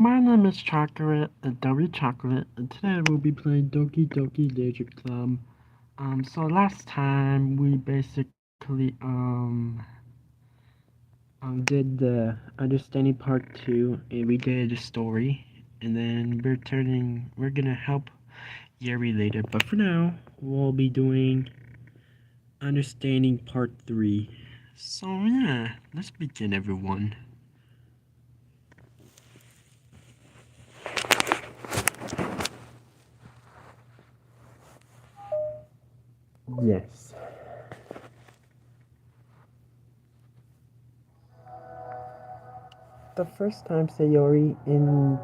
My name is Chocolate, Doki Chocolate, and today we'll be playing Doki Doki Literature Club. So last time we basically did the understanding part 2, and we did the story, and then we're gonna help Yeri later, but for now, we'll be doing understanding part 3. So yeah, let's begin everyone. Yes. The first time Sayori in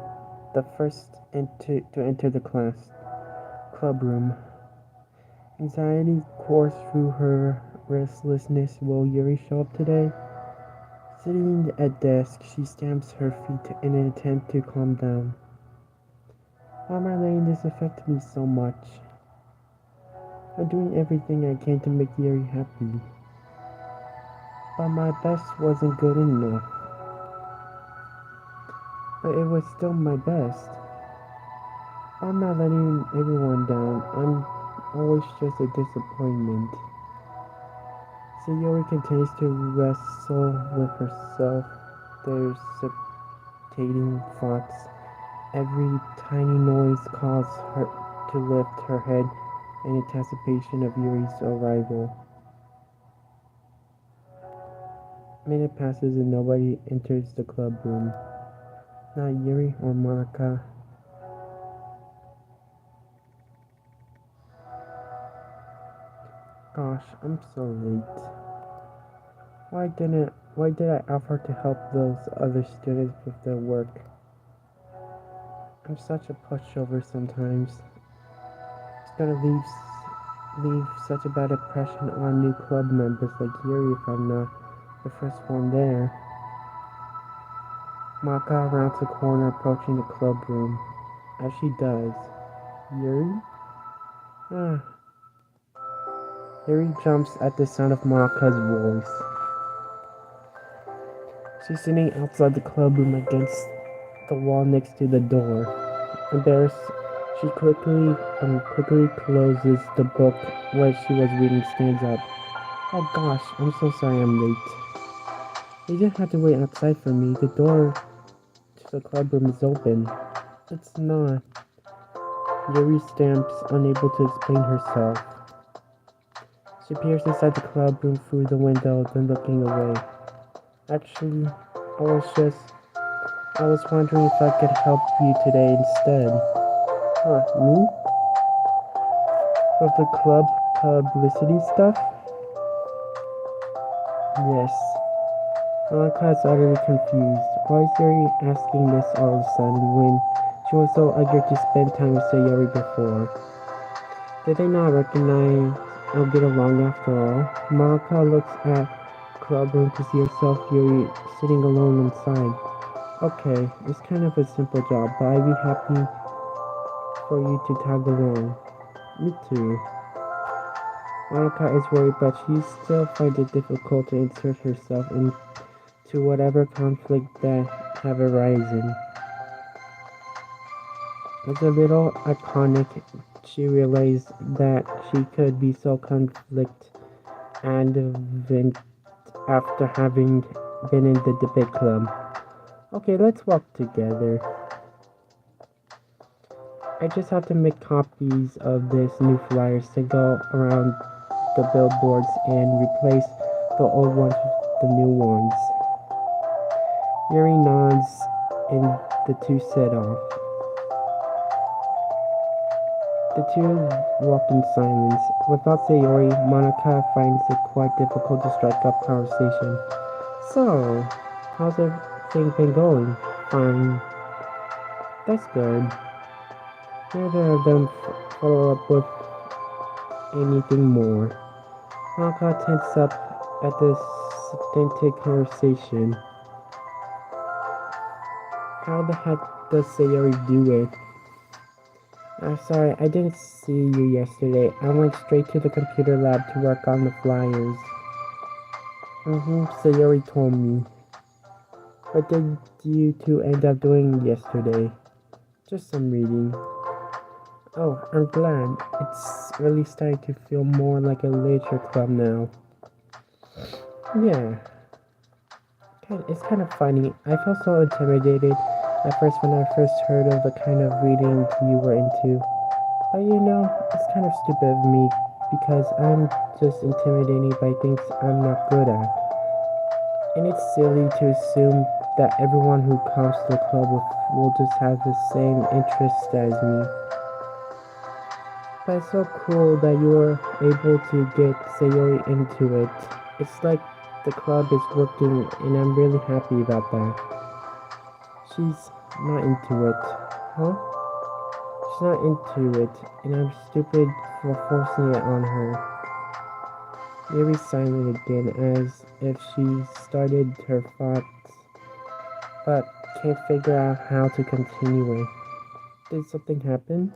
the first to enter the club room, anxiety coursed through her restlessness. Will Yuri show up today? Sitting at desk, she stamps her feet in an attempt to calm down. Why am I letting this affect me so much? I'm doing everything I can to make Yuri happy. But my best wasn't good enough. But it was still my best. I'm not letting everyone down. I'm always just a disappointment. Sayori continues to wrestle with herself. There's subtating thoughts. Every tiny noise causes her to lift her head in anticipation of Yuri's arrival. Minute passes and nobody enters the club room. Not Yuri or Monica. Gosh, I'm so late. Why did I offer to help those other students with their work? I'm such a pushover sometimes. It's gonna leave such a bad impression on new club members like Yuri if I'm not the first one there. Maka rounds the corner approaching the club room. As she does, Yuri? Ah. Yuri jumps at the sound of Maka's voice. She's sitting outside the club room against the wall next to the door. Embarrassed, she quickly closes the book where she was reading, stands up. Oh gosh, I'm so sorry I'm late. You didn't have to wait outside for me. The door to the club room is open. It's not. Yuri stamps, unable to explain herself. She peers inside the club room through the window, then looking away. Actually, I was wondering if I could help you today instead. Huh, me? With the club publicity stuff? Yes. Monica is utterly confused. Why is Yuri asking this all of a sudden when she was so eager to spend time with Sayori before? Did they not recognize or get along after all? Monica looks at the club room to see herself Yuri sitting alone inside. Okay, it's kind of a simple job, but I'd be happy for you to tag along. Me too. Monica is worried, but she still finds it difficult to insert herself into whatever conflict that have arisen. As a little iconic, she realized that she could be so conflict and vent after having been in the debate club. Okay, let's walk together. I just have to make copies of this new flyers to go around the billboards and replace the old ones with the new ones. Yuri nods and the two set off. The two walk in silence. Without Sayori, Monica finds it quite difficult to strike up conversation. So, how's everything been going? Fine. That's good. Neither of them follow up with anything more. Monica tenses up at this authentic conversation. How the heck does Sayori do it? I'm sorry, I didn't see you yesterday. I went straight to the computer lab to work on the flyers. Sayori told me. What did you two end up doing yesterday? Just some reading. Oh, I'm glad. It's really starting to feel more like a literature club now. Yeah, it's kind of funny. I felt so intimidated at first when I first heard of the kind of reading you were into. But it's kind of stupid of me because I'm just intimidated by things I'm not good at. And it's silly to assume that everyone who comes to the club will just have the same interests as me. But it's so cool that you were able to get Sayori into it. It's like the club is working and I'm really happy about that. She's not into it. Huh? She's not into it, and I'm stupid for forcing it on her. Yuri silent again as if she started her thoughts, but can't figure out how to continue it. Did something happen?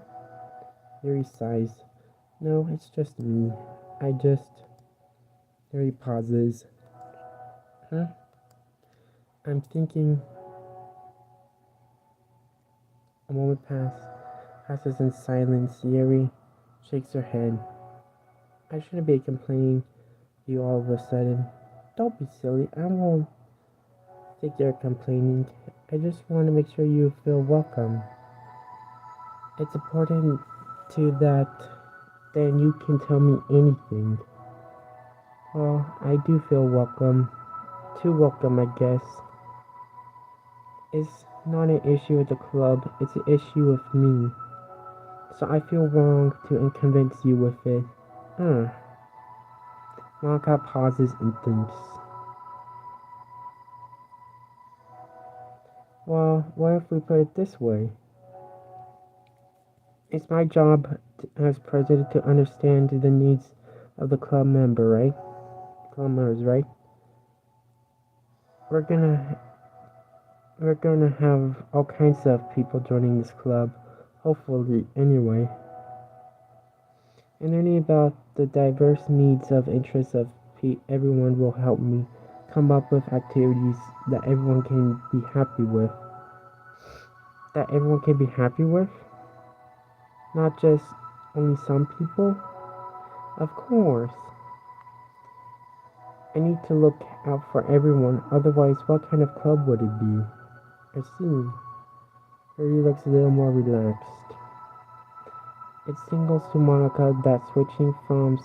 Yuri sighs. No, it's just me. I just... Yuri pauses. Huh? I'm thinking... A moment passes in silence. Yuri shakes her head. I shouldn't be complaining you all of a sudden. Don't be silly. I won't think you're complaining. I just want to make sure you feel welcome. It's important to that then you can tell me anything. Well, I do feel welcome. Too welcome, I guess. It's not an issue with the club, it's an issue with me. So I feel wrong to convince you with it. Huh. Monica pauses and thinks. Well, what if we put it this way? It's my job as president to understand the needs of the club club members, right? We're gonna we're gonna have all kinds of people joining this club, hopefully anyway. And learning about the diverse needs of interests of everyone will help me come up with activities that everyone can be happy with. That everyone can be happy with? Not just only some people? Of course. I need to look out for everyone, otherwise what kind of club would it be? I see. Harry looks a little more relaxed. It signals to Monica that switching from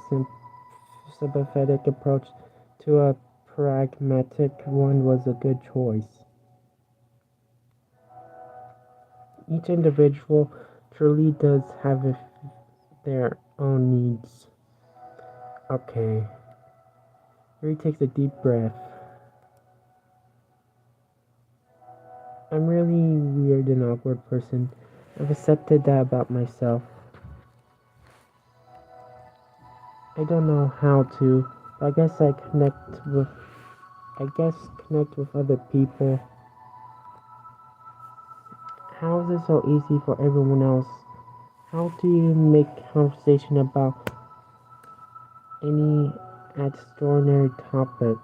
sympathetic approach to a pragmatic one was a good choice. Each individual truly does have their own needs. Okay. Harry takes a deep breath. I'm really weird and awkward person. I've accepted that about myself. I don't know how to, but I guess connect with other people. How is it so easy for everyone else? How do you make conversation about any extraordinary topic?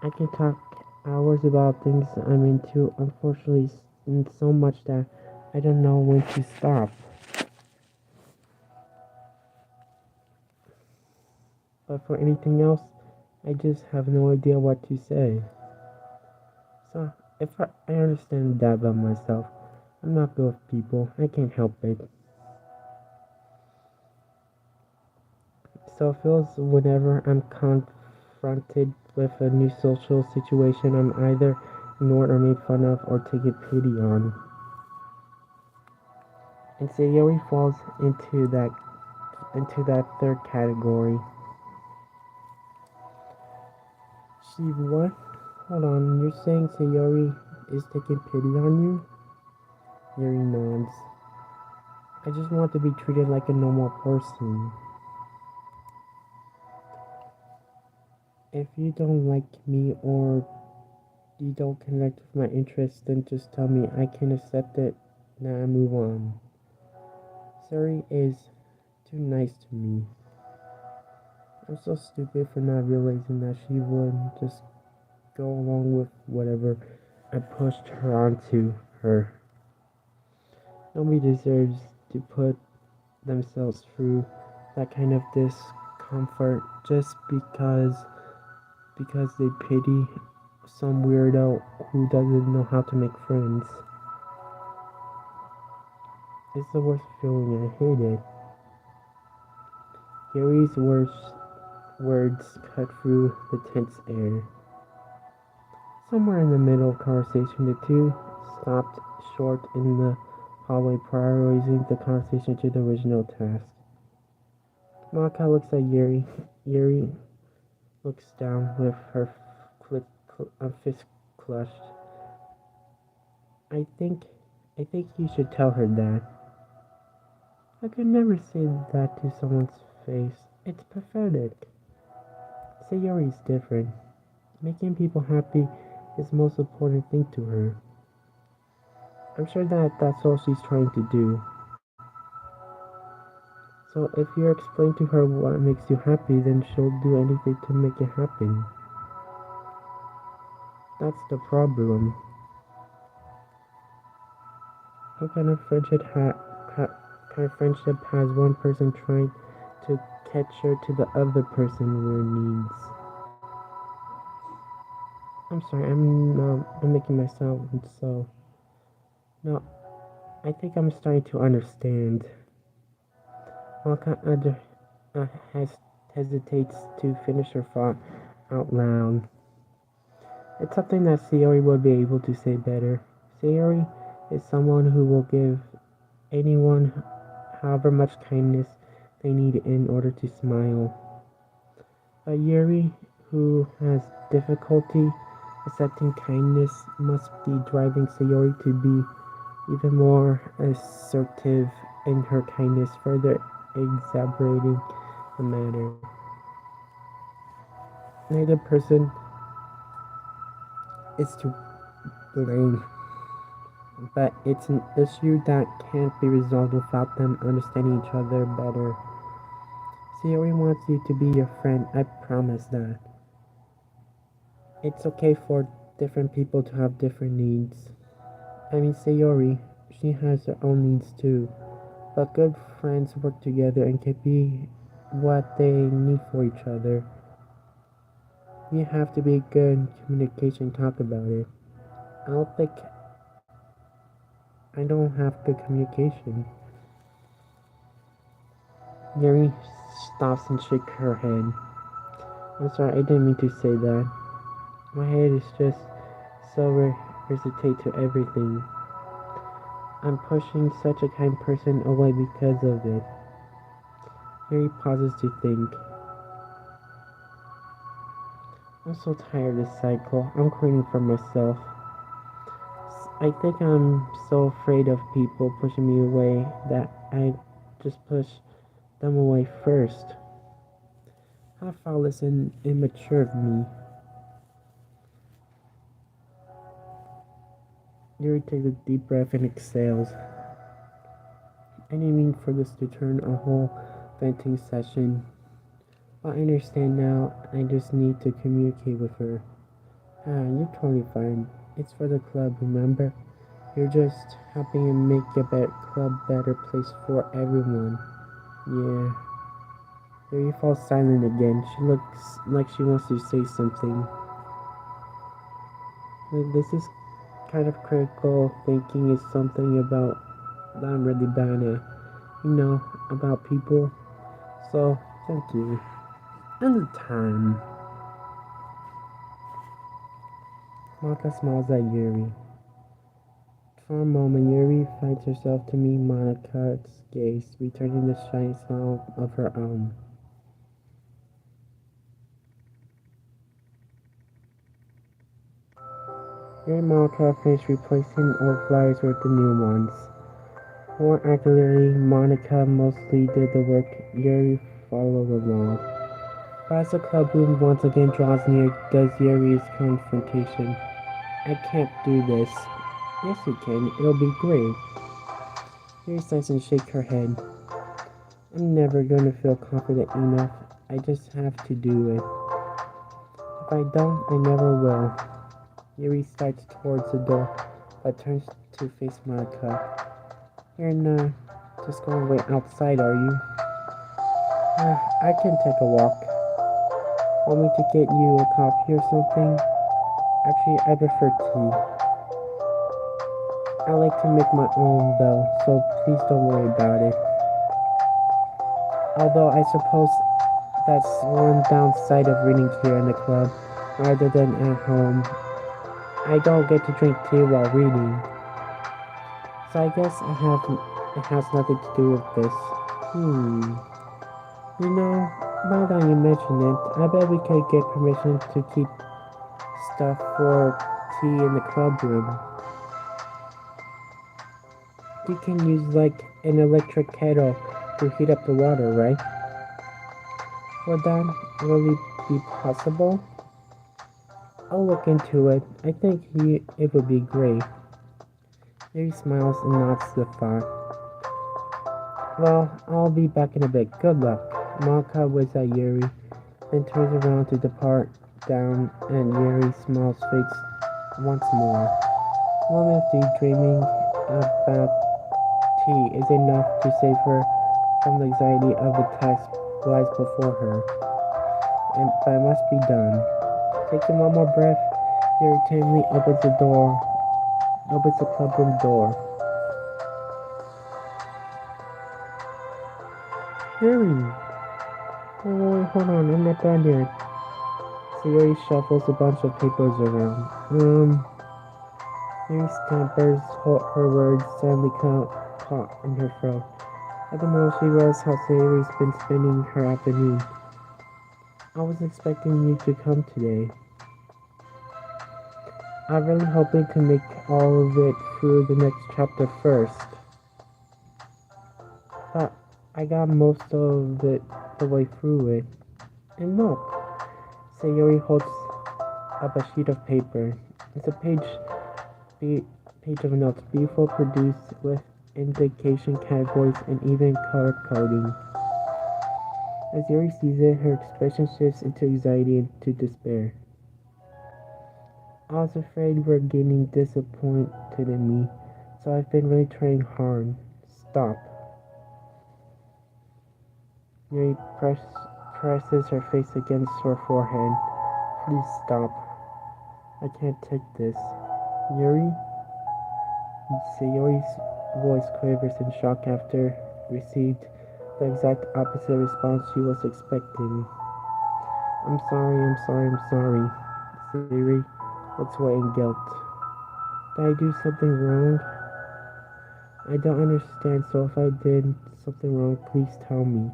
I can talk hours about things I'm into, unfortunately, in so much that I don't know when to stop. But for anything else, I just have no idea what to say. So, if I understand that about myself, I'm not good with people. I can't help it. So it feels whenever I'm confronted with a new social situation, I'm either ignored or made fun of or taken pity on. And Sayori falls into that third category. She what? Hold on, you're saying Sayori is taking pity on you? Yuri nods. I just want to be treated like a normal person. If you don't like me or you don't connect with my interests, then just tell me. I can accept it. Now I move on. Suri is too nice to me. I'm so stupid for not realizing that she would just go along with whatever I pushed her onto her. Nobody deserves to put themselves through that kind of discomfort just because they pity some weirdo who doesn't know how to make friends. It's the worst feeling. I hate it. Gary's words cut through the tense air. Somewhere in the middle of conversation, the two stopped short in the hallway, prioritizing the conversation to the original task. Maka looks at Yuri. Yuri looks down with her fist clutched. I think, I think you should tell her that. I could never say that to someone's face. It's pathetic. Sayori's different. Making people happy is the most important thing to her. I'm sure that that's all she's trying to do. So if you explain to her what makes you happy, then she'll do anything to make it happen. That's the problem. What kind of kind of friendship has one person trying to catch her to the other person where needs? I'm sorry, I'm making myself so. No, I think I'm starting to understand. Malka hesitates to finish her thought out loud. It's something that Sayori would be able to say better. Sayori is someone who will give anyone however much kindness they need in order to smile. But Yuri, who has difficulty accepting kindness, must be driving Sayori to be even more assertive in her kindness, further exacerbating the matter. Neither person is to blame, but it's an issue that can't be resolved without them understanding each other better. Sayori wants you to be your friend, I promise that. It's okay for different people to have different needs. I mean, Sayori, she has her own needs too, but good friends work together and can be what they need for each other. You have to be good in communication, talk about it. I don't think I don't have good communication. Yuri stops and shakes her head. I'm sorry, I didn't mean to say that. My head is just so hesitate to everything. I'm pushing such a kind person away because of it. Yuri pauses to think. I'm so tired of this cycle. I'm craving for myself. I think I'm so afraid of people pushing me away that I just push them away first. How thoughtless and immature of me. Yuri takes a deep breath and exhales. I didn't mean for this to turn a whole venting session. But I understand now. I just need to communicate with her. You're totally fine. It's for the club, remember? You're just helping and make your club better place for everyone. Yeah. Yuri falls silent again. She looks like she wants to say something. This is kind of critical thinking is something about that I'm really bad at. About people. So, thank you. And the time. Maka smiles at Yuri. For a moment, Yuri finds herself to meet Monika's gaze, returning the shy smile of her own. Yuri and Monica finished replacing old flyers with the new ones. More accurately, Monica mostly did the work. Yuri followed along. But as the club room once again draws near, does Yuri's confrontation. I can't do this. Yes, you can. It'll be great. Yuri sighs and shakes her head. I'm never gonna feel confident enough. I just have to do it. If I don't, I never will. Yuri starts towards the door, but turns to face Monica. You're not just going to wait outside, are you? I can take a walk. Want me to get you a coffee or something? Actually, I prefer tea. I like to make my own though, so please don't worry about it. Although I suppose that's one downside of reading here in the club rather than at home. I don't get to drink tea while reading. So I guess it has nothing to do with this. You know, now that you mention it, I bet we could get permission to keep stuff for tea in the club room. You can use like an electric kettle to heat up the water, right? Would that really be possible? I'll look into it. I think it would be great. Yuri smiles and nods the thought. Well, I'll be back in a bit. Good luck. Malka waves at Yuri, then turns around to depart down, and Yuri smiles face once more. Long if daydreaming about tea is enough to save her from the anxiety of the task lies before her, but it must be done. Taking one more breath, Yuri timidly opens the clubroom door. Yuri! Oh, hold on, I'm not done yet. Yuri shuffles a bunch of papers around. Yuri stammers her words suddenly caught in her throat. At the moment she realized how Sayori's been spending her afternoon. I was expecting you to come today. I'm really hoping to make all of it through the next chapter first. But I got most of it the way through it. And look, Sayori holds up a sheet of paper. It's a page of notes, beautiful, produced with indication categories and even color coding. As Yuri sees it, her expression shifts into anxiety and to despair. I was afraid we're getting disappointed in me, so I've been really trying hard. Stop. Yuri presses her face against her forehead. Please stop. I can't take this. Yuri? Sayori's voice quavers in shock after received the exact opposite response she was expecting. I'm sorry. Sayori looks away in guilt. Did I do something wrong? I don't understand, so if I did something wrong, please tell me.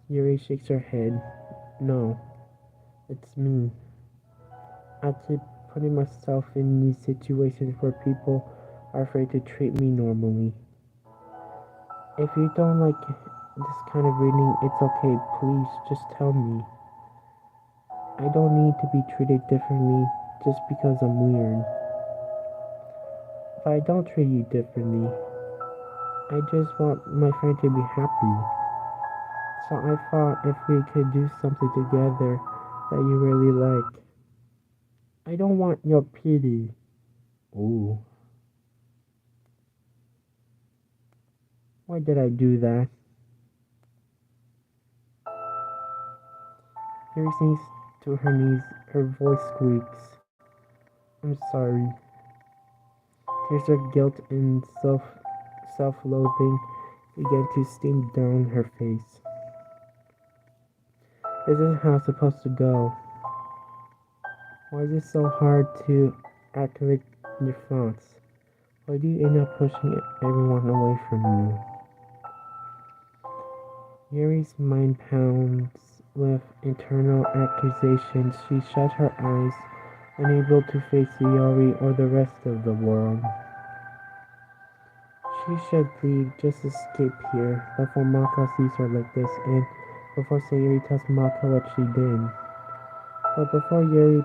Yuri shakes her head. No, it's me. I keep putting myself in these situations where people are afraid to treat me normally. If you don't like this kind of reading, it's okay. Please just tell me. I don't need to be treated differently just because I'm weird. If I don't treat you differently, I just want my friend to be happy. So I thought if we could do something together that you really like. I don't want your pity. Ooh. Why did I do that? Mary sinks to her knees, her voice squeaks. I'm sorry. Tears of guilt and self-loathing began to steam down her face. This isn't how it's supposed to go. Why is it so hard to articulate your thoughts? Why do you end up pushing everyone away from you? Yuri's mind pounds with internal accusations. She shut her eyes, unable to face Yuri or the rest of the world. She should leave, just escape here, before Maka sees her like this, and before Sayuri tells Maka what she did. But before Yuri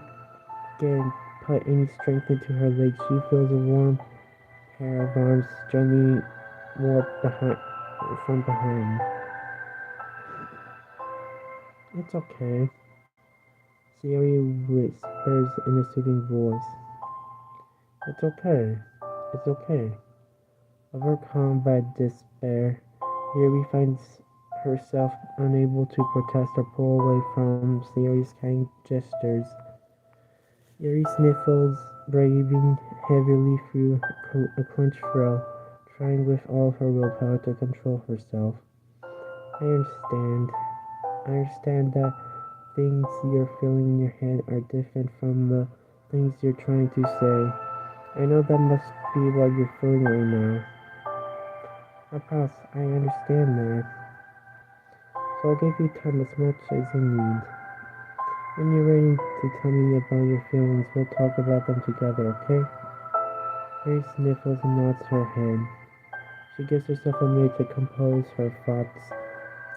can put any strength into her legs, she feels a warm pair of arms gently warped from behind. It's okay, Siri whispers in a soothing voice. It's okay. It's okay. Overcome by despair, Yuri finds herself unable to protest or pull away from Sayori's kind gestures. Yuri sniffles, breathing heavily through a clenched throat, trying with all her willpower to control herself. I understand. I understand that things you're feeling in your head are different from the things you're trying to say. I know that must be what you're feeling right now. Of course, I understand that. So I'll give you time as much as you need. When you're ready to tell me about your feelings, we'll talk about them together, okay? Mary sniffles and nods her head. She gives herself a minute to compose her thoughts.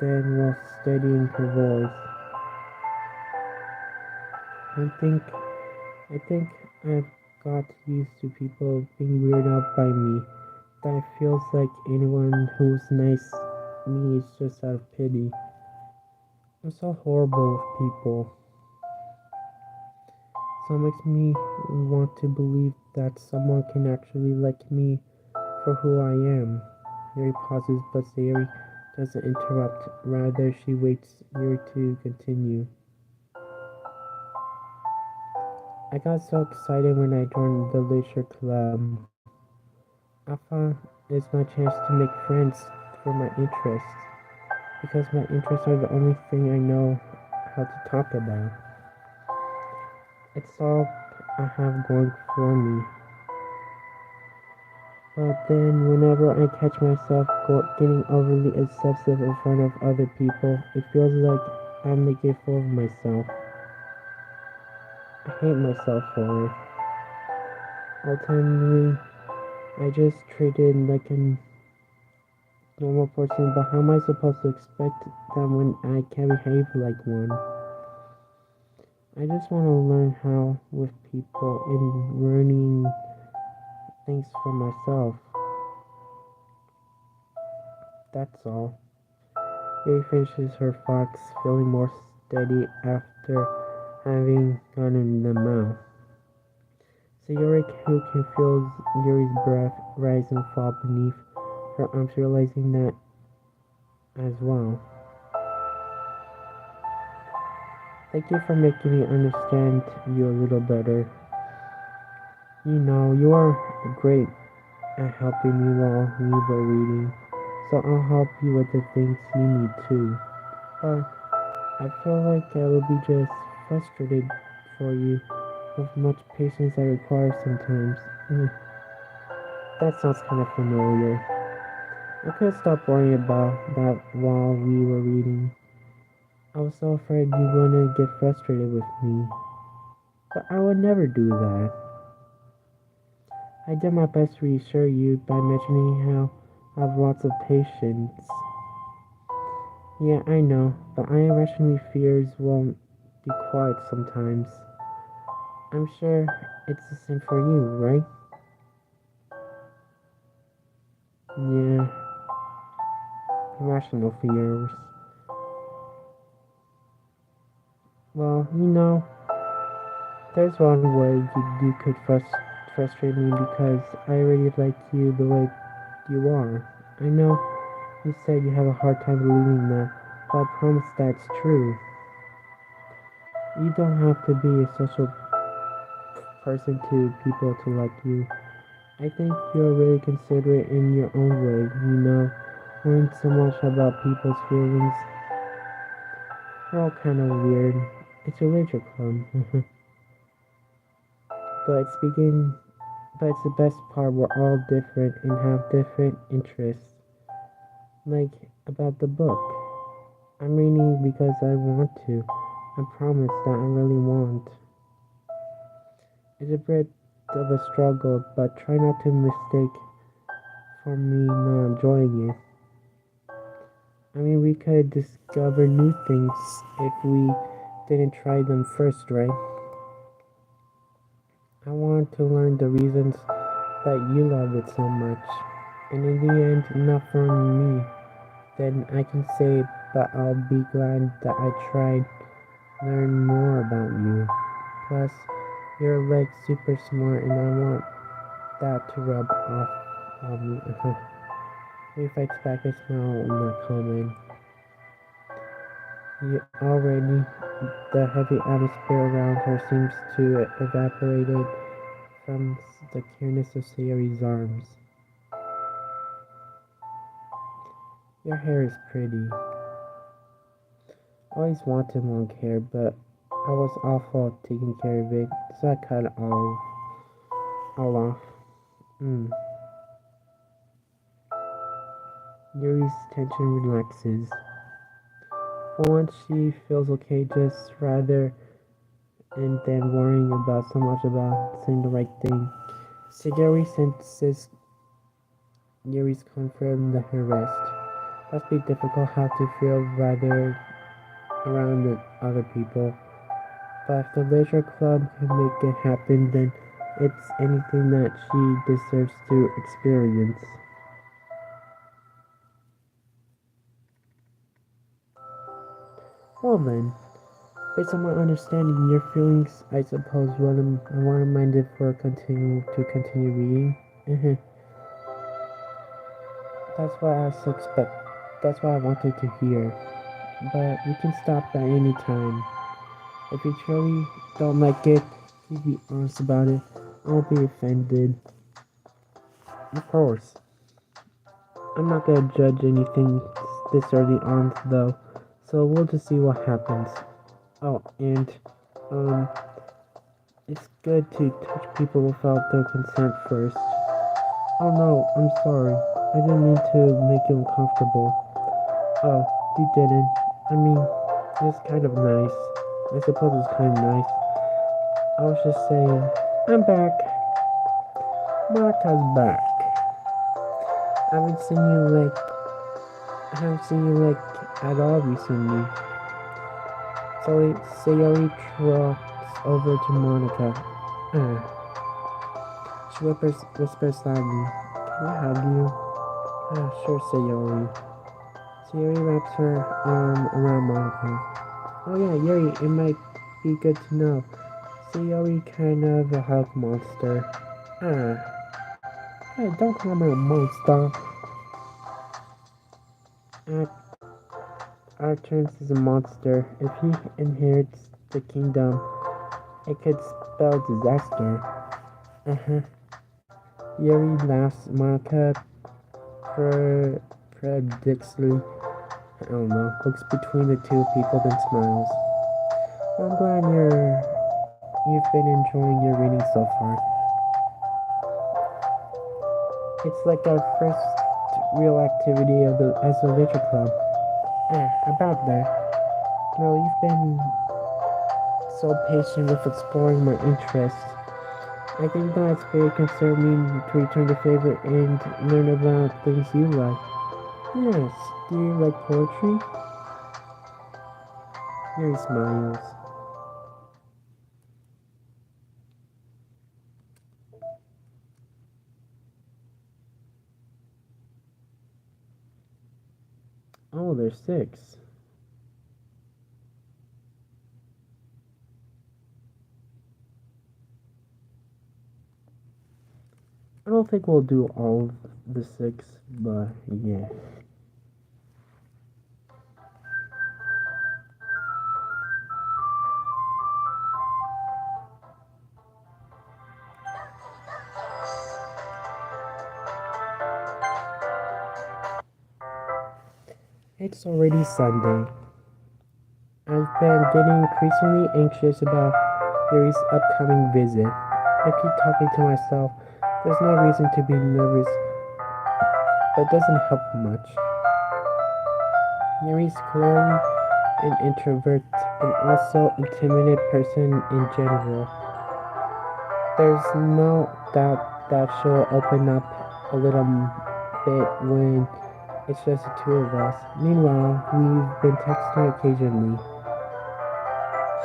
Then, while steadying her voice, I think, I think I've got used to people being weirded out by me. That it feels like anyone who's nice to me is just out of pity. I'm so horrible with people. So it makes me want to believe that someone can actually like me for who I am. Yuri pauses, but Sayori doesn't interrupt. Rather, she waits Yuri to continue. I got so excited when I joined the Leisure Club. I thought it's my chance to make friends for my interests, because my interests are the only thing I know how to talk about. It's all I have going for me. But then, whenever I catch myself getting overly obsessive in front of other people, it feels like I'm making a fool of myself. I hate myself for it. Ultimately, I just treated like a normal person, but how am I supposed to expect that when I can't behave like one? I just want to learn how with people and learning things for myself. That's all. Yuri finishes her thoughts, feeling more steady after having gotten them out. Sayori, who can feel Yuri's breath rise and fall beneath her arms, realizing that as well. Thank you for making me understand you a little better. You are great at helping me while we were reading, so I'll help you with the things you need too. But I feel like I will be just frustrated for you with much patience I require sometimes. That sounds kind of familiar. I couldn't stop worrying about that while we were reading. I was so afraid you wouldn't get frustrated with me. But I would never do that. I did my best to reassure you by mentioning how I have lots of patience. Yeah, I know, but I irrationally fears won't be quiet sometimes. I'm sure it's the same for you, right? Yeah, irrational fears. Well, there's one way you could frustrate me because I already like you the way you are. I know you said you have a hard time believing that, but I promise that's true. You don't have to be a social person to people to like you. I think you're really considerate in your own way, worrying so much about people's feelings. We're all kind of weird. It's a literature club. but speaking, but it's the best part. We're all different and have different interests. Like about the book. I'm reading because I want to. I promise that I really want. It's a bit of a struggle, but try not to mistake for me not enjoying it. I mean, we could discover new things if we didn't try them first, right? I want to learn the reasons that you love it so much. And in the end, not from me, then I can say but I'll be glad that I tried. Learn more about you. Plus, you're like super smart and I want that to rub off on me. He fights back a smile and a comment. Already, the heavy atmosphere around her seems to evaporated from the cureness of Sayori's arms. Your hair is pretty. I always wanted long hair, but I was awful at taking care of it, so I cut it all off. Mm. Yuri's tension relaxes. For once, she feels okay just rather and then worrying about so much about saying the right thing. Sayori senses Yuri's comfort and let her rest. Must be difficult how to feel rather around the other people. But if the leisure club can make it happen, then it's anything that she deserves to experience. Well then, based on my understanding, your feelings, I suppose, weren't minded for continue reading. That's what I suspect. That's what I wanted to hear. But you can stop at any time. If you truly don't like it, you be honest about it. I won't be offended. Of course. I'm not gonna judge anything this early on though. So we'll just see what happens. Oh, and um it's good to touch people without their consent first. Oh no, I'm sorry. I didn't mean to make you uncomfortable. Oh, you didn't. I mean, it's kind of nice. I suppose it's kind of nice. I was just saying, I'm back. Marta's back. I haven't seen you like, I haven't seen you like at all recently. So Sayori trots over to Monica. She whispers loudly, "Can I hug you?" Sure, Sayori. Sayori wraps her arm around Monica. Oh yeah, Yuri, it might be good to know. Sayori kind of a hug monster. Hey, don't call me a monster. Arturns is a monster. If he inherits the kingdom, it could spell disaster. Yuri laughs. Monica predictably, I don't know, looks between the two people then smiles. Well, I'm glad you've been enjoying your reading so far. It's like our first real activity as a literature club. About that. No, you've been so patient with exploring my interests. I think that it's very concerning to return the favor and learn about things you like. Yes, do you like poetry? Yuri smiles. Oh, there's 6. I don't think we'll do all of the 6, but yeah. It's already Sunday. I've been getting increasingly anxious about Yuri's upcoming visit. I keep talking to myself. There's no reason to be nervous, but it doesn't help much. Yuri's clearly an introvert and also a timid person in general. There's no doubt that she'll open up a little bit when it's just the two of us. Meanwhile, we've been texting occasionally.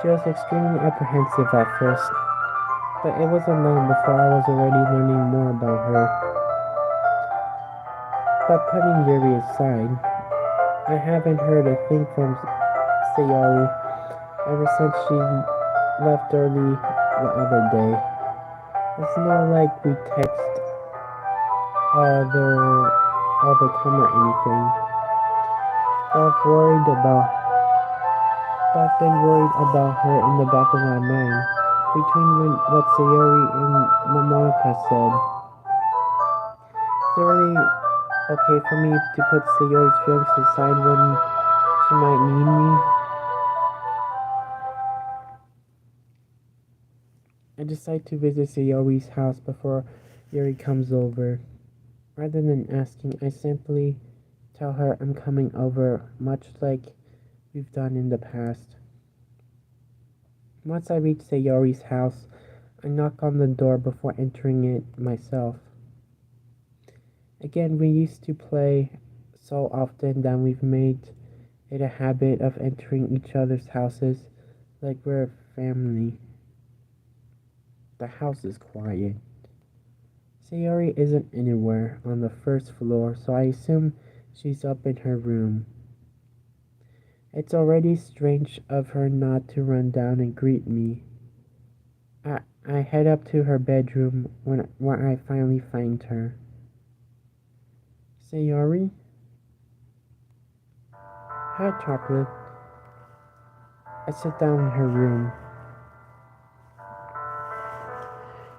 She was extremely apprehensive at first, but it wasn't long before I was already learning more about her. But putting Yuri aside, I haven't heard a thing from Sayori ever since she left early the other day. It's not like we text other all the time or anything. I've worried about I've been worried about her in the back of my mind. Between what Sayori and Momoka said. Is it really okay for me to put Sayori's feelings aside when she might need me? I decide to visit Sayori's house before Yuri comes over. Rather than asking, I simply tell her I'm coming over, much like we've done in the past. Once I reach Sayori's house, I knock on the door before entering it myself. Again, we used to play so often that we've made it a habit of entering each other's houses like we're a family. The house is quiet. Sayori isn't anywhere on the first floor, so I assume she's up in her room. It's already strange of her not to run down and greet me. I head up to her bedroom where I finally find her. Sayori? Hi, Chocolate. I sit down in her room.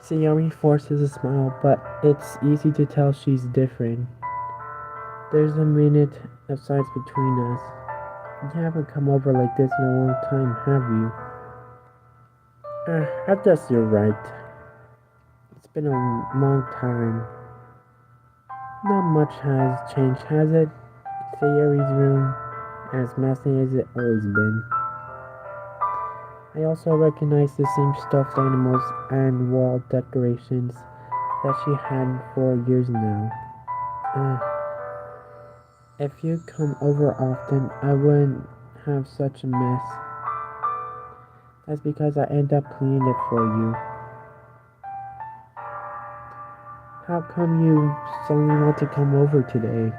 Sayori forces a smile, but it's easy to tell she's different. There's a minute of silence between us. You haven't come over like this in a long time, have you? I guess you're right. It's been a long time. Not much has changed, has it? Sayori's room, as messy as it always been. I also recognize the same stuffed animals and wall decorations that she had for years now. If you come over often, I wouldn't have such a mess. That's because I end up cleaning it for you. How come you suddenly want to come over today?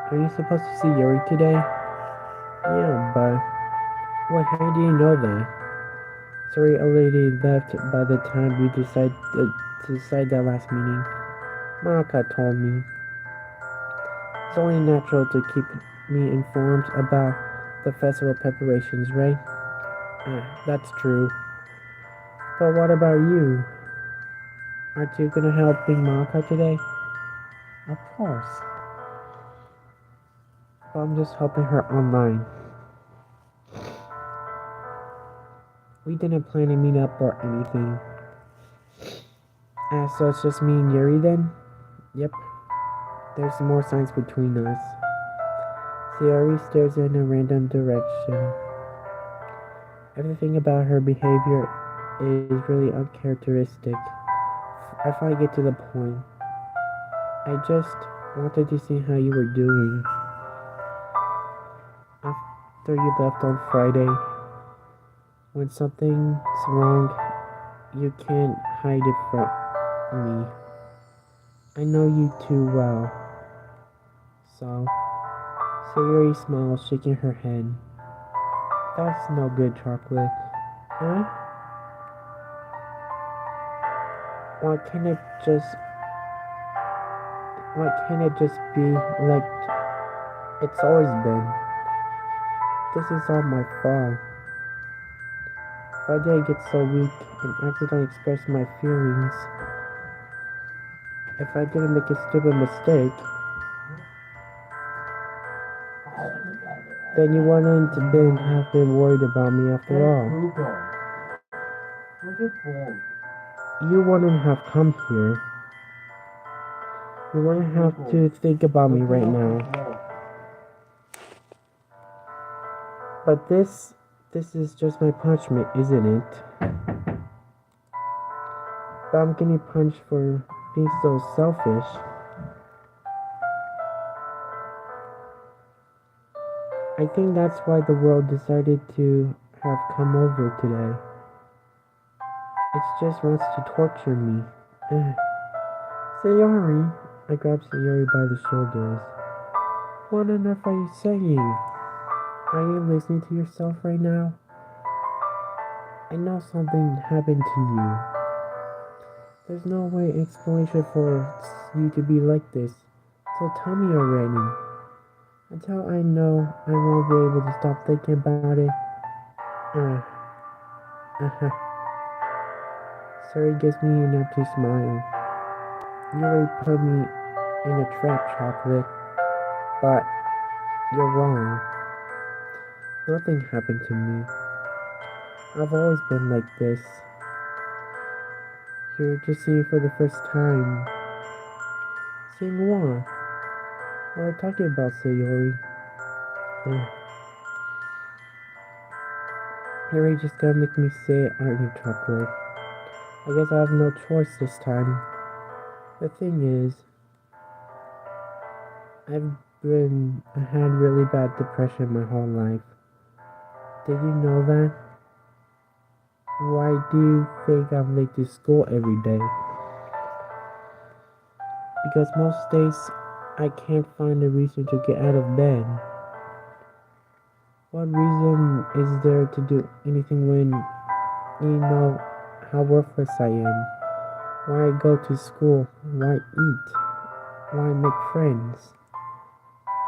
Are you supposed to see Yuri today? Yeah, but how do you know that? Sorry, a lady left by the time we decide that last meeting. Maka told me. It's only natural to keep me informed about the festival preparations, right? That's true. But what about you? Aren't you gonna help Big Maka today? Of course. But I'm just helping her online. We didn't plan to meet up or anything. So it's just me and Yuri then? Yep. There's more signs between us. Sayori stares in a random direction. Everything about her behavior is really uncharacteristic. I finally get to the point. I just wanted to see how you were doing. After you left on Friday, when something's wrong, you can't hide it from me. I know you too well. So, Sayori smiles, shaking her head. That's no good, Chocolate. Huh? Why can't it just be like it's always been? This is all my fault. Why did I get so weak and accidentally express my feelings? If I didn't make a stupid mistake, then you wouldn't have been worried about me after all. You wouldn't have come here. You wouldn't have to think about me right now. But this is just my punishment, isn't it? But I'm getting punished for being so selfish. I think that's why the world decided to have come over today. It just wants to torture me. Sayori. I grab Sayori by the shoulders. What on earth are you saying? Are you listening to yourself right now? I know something happened to you. There's no way explanation for you to be like this. So tell me already. Until I know, I won't be able to stop thinking about it. Uh, uh-huh. Sorry gives me an empty smile. You really put me in a trap, Chocolate. But you're wrong. Nothing happened to me. I've always been like this. You're just seeing it for the first time. Seeing what? What are you talking about, Sayori? Yeah. You're really just gonna make me say it, aren't you, Chocolate? I guess I have no choice this time. The thing is, I had really bad depression my whole life. Did you know that? Why do you think I'm late to school every day? Because most days I can't find a reason to get out of bed. What reason is there to do anything when you know how worthless I am? Why go to school? Why eat? Why make friends?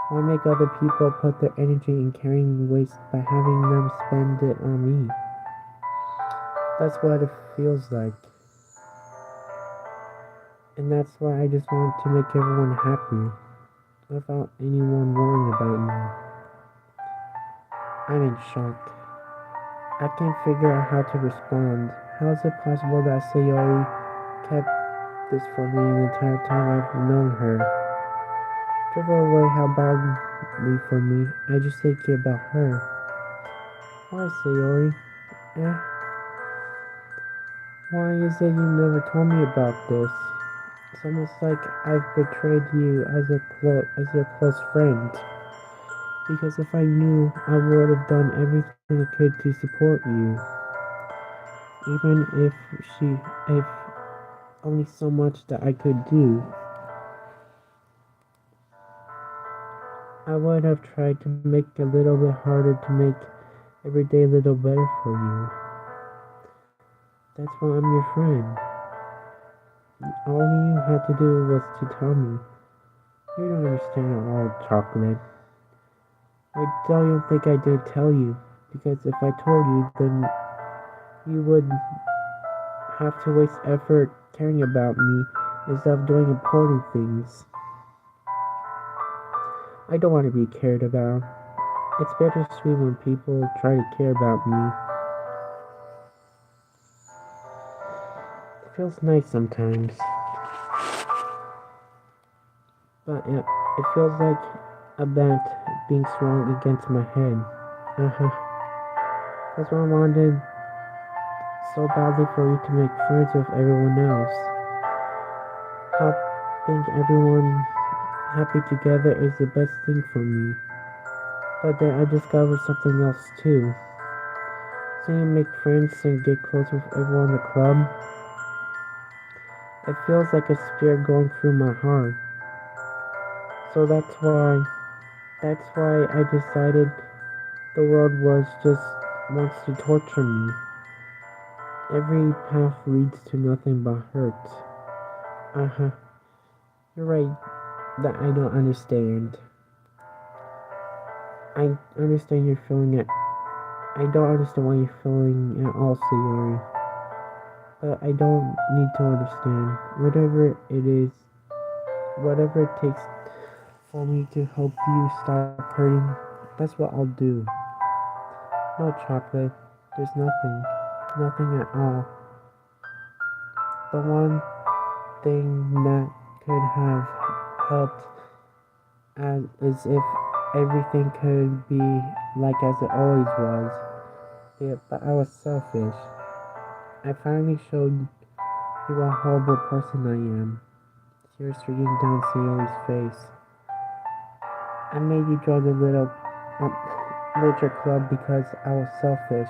Why make other people put their energy in carrying waste by having them spend it on me? That's what it feels like. And that's why I just want to make everyone happy, without anyone worrying about me. I'm in shock. I can't figure out how to respond. How is it possible that Sayori kept this from me the entire time I've known her? Drive away how badly for me. I just thinking about her. Why, Sayori? Eh? Why is it you never told me about this? It's almost like I've betrayed you as your close friend. Because if I knew, I would have done everything I could to support you. Even if only so much that I could do. I would have tried to make it a little bit harder to make every day a little better for you. That's why I'm your friend. All you had to do was to tell me. You don't understand at all, Chocolate. I don't think I did tell you, because if I told you, then you would have to waste effort caring about me instead of doing important things. I don't want to be cared about. It's bittersweet when people try to care about me. It feels nice sometimes. But it feels like a bat being swung against my head. That's why I wanted so badly for you to make friends with everyone else. Helping everyone happy together is the best thing for me. But then I discovered something else too. Seeing you make friends and get close with everyone in the club, it feels like a spear going through my heart. So that's why I decided the world was just wants to torture me. Every path leads to nothing but hurt. You're right that I don't understand. I understand you're feeling it. I don't understand why you're feeling at all, Sayori. But I don't need to understand. Whatever it is, whatever it takes for me to help you stop hurting, that's what I'll do. No, Chocolate, there's nothing at all. The one thing that could have helped is if everything could be like as it always was. Yeah, but I was selfish. I finally showed you what a horrible person I am. Tears streaking down Sayori's face. I made you join the literature club because I was selfish,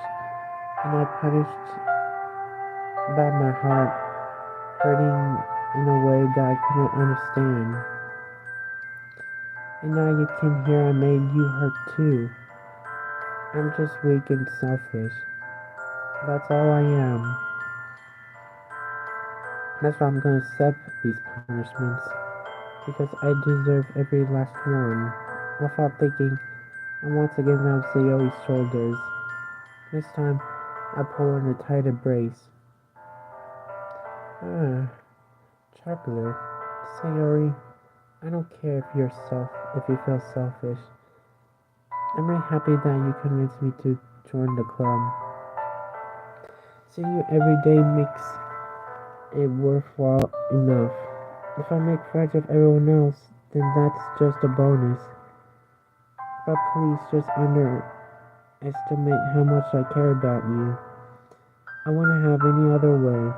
and I punished by my heart hurting in a way that I couldn't understand. And now you can hear I made you hurt too. I'm just weak and selfish. That's all I am. That's why I'm gonna accept these punishments. Because I deserve every last one. Without thinking, I once again grabbed Sayori's shoulders. This time, I pull in a tight embrace. Ah, chocolate. Sayori, I don't care if you feel selfish. I'm really happy that you convinced me to join the club. Seeing you every day makes it worthwhile enough. If I make friends with everyone else, then that's just a bonus. But please just underestimate how much I care about you. I wouldn't have any other way.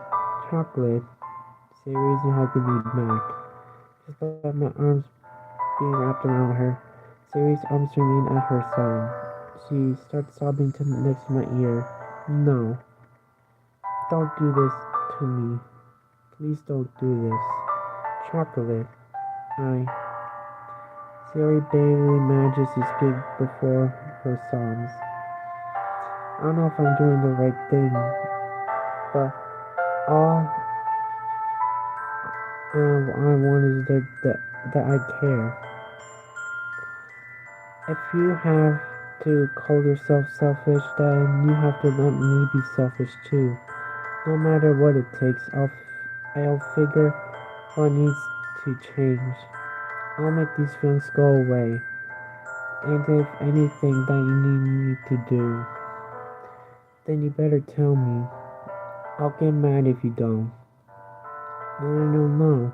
Chocolate. Sayori's hugging me back. Just by my arms being wrapped around her. Sayori's arms remain at her side. She starts sobbing next to my ear. No, don't do this to me. Please don't do this. Chocolate. I. Sayori barely manages to speak before her sobs. I don't know if I'm doing the right thing, but all I want is that I care. If you have to call yourself selfish, then you have to let me be selfish too. No matter what it takes, I'll figure what needs to change. I'll make these feelings go away. And if anything that you need me to do, then you better tell me. I'll get mad if you don't. I don't know.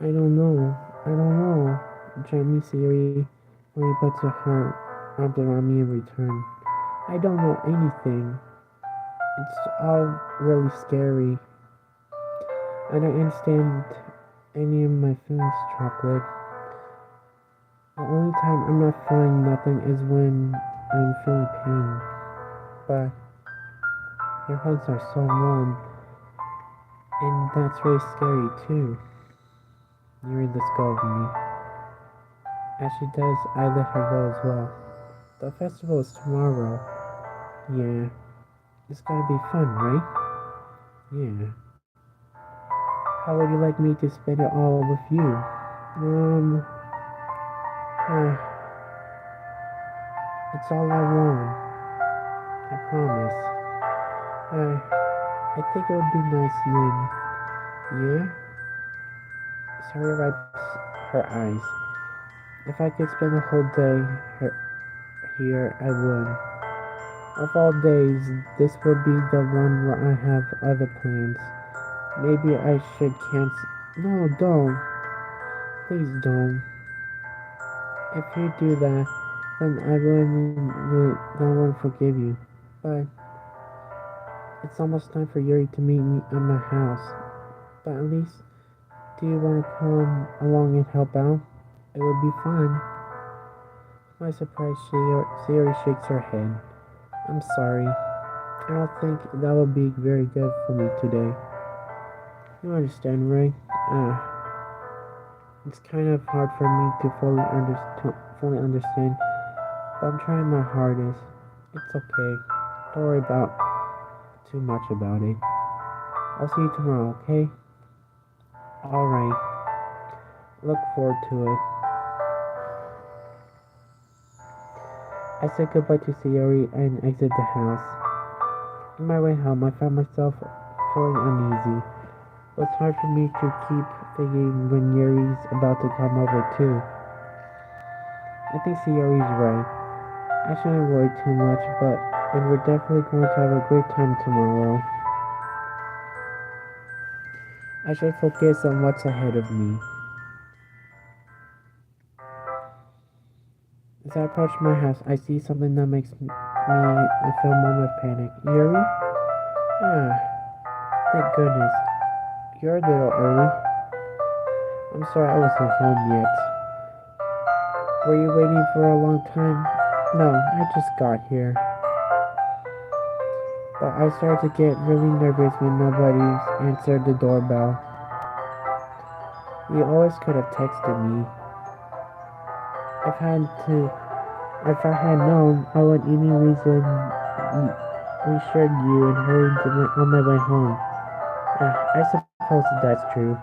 I don't know. I don't know. Gently Siri when he puts her arms around me in return. I don't know anything. It's all really scary. I don't understand any of my feelings, Chocolate. The only time I'm not feeling nothing is when I'm feeling pain. But your hugs are so warm, and that's really scary too. Yuri lets go of me. As she does, I let her go as well. The festival is tomorrow. Yeah, it's gonna be fun, right? Yeah. How would you like me to spend it all with you? Uh, it's all I want. I promise. I think it would be nice then. Yeah? Sorry wipes her eyes. If I could spend a whole day here, I would. Of all days, this would be the one where I have other plans. Maybe I should cancel. No, don't. Please don't. If you do that, then I won't forgive you. But it's almost time for Yuri to meet me at my house. But at least, do you want to come along and help out? It would be fun. My surprise, Sayori shakes her head. I'm sorry. I don't think that would be very good for me today. You understand, right? It's kind of hard for me to fully understand, but I'm trying my hardest. It's okay. Don't worry about too much about it. I'll see you tomorrow, okay? Alright. Look forward to it. I said goodbye to Sayori and exit the house. On my way home, I found myself feeling uneasy. It was hard for me to keep thinking when Yuri's about to come over too. I think Sayori's right. I shouldn't worry too much, and we're definitely going to have a great time tomorrow. I should focus on what's ahead of me. As I approach my house, I see something that makes me feel a moment of panic. Yuri? Thank goodness. You're a little early. I'm sorry I wasn't home yet. Were you waiting for a long time? No, I just got here. But I started to get really nervous when nobody answered the doorbell. You always could have texted me. If I had to, if I had known, I would any reason reassured you and hurried on my way home. I suppose that's true.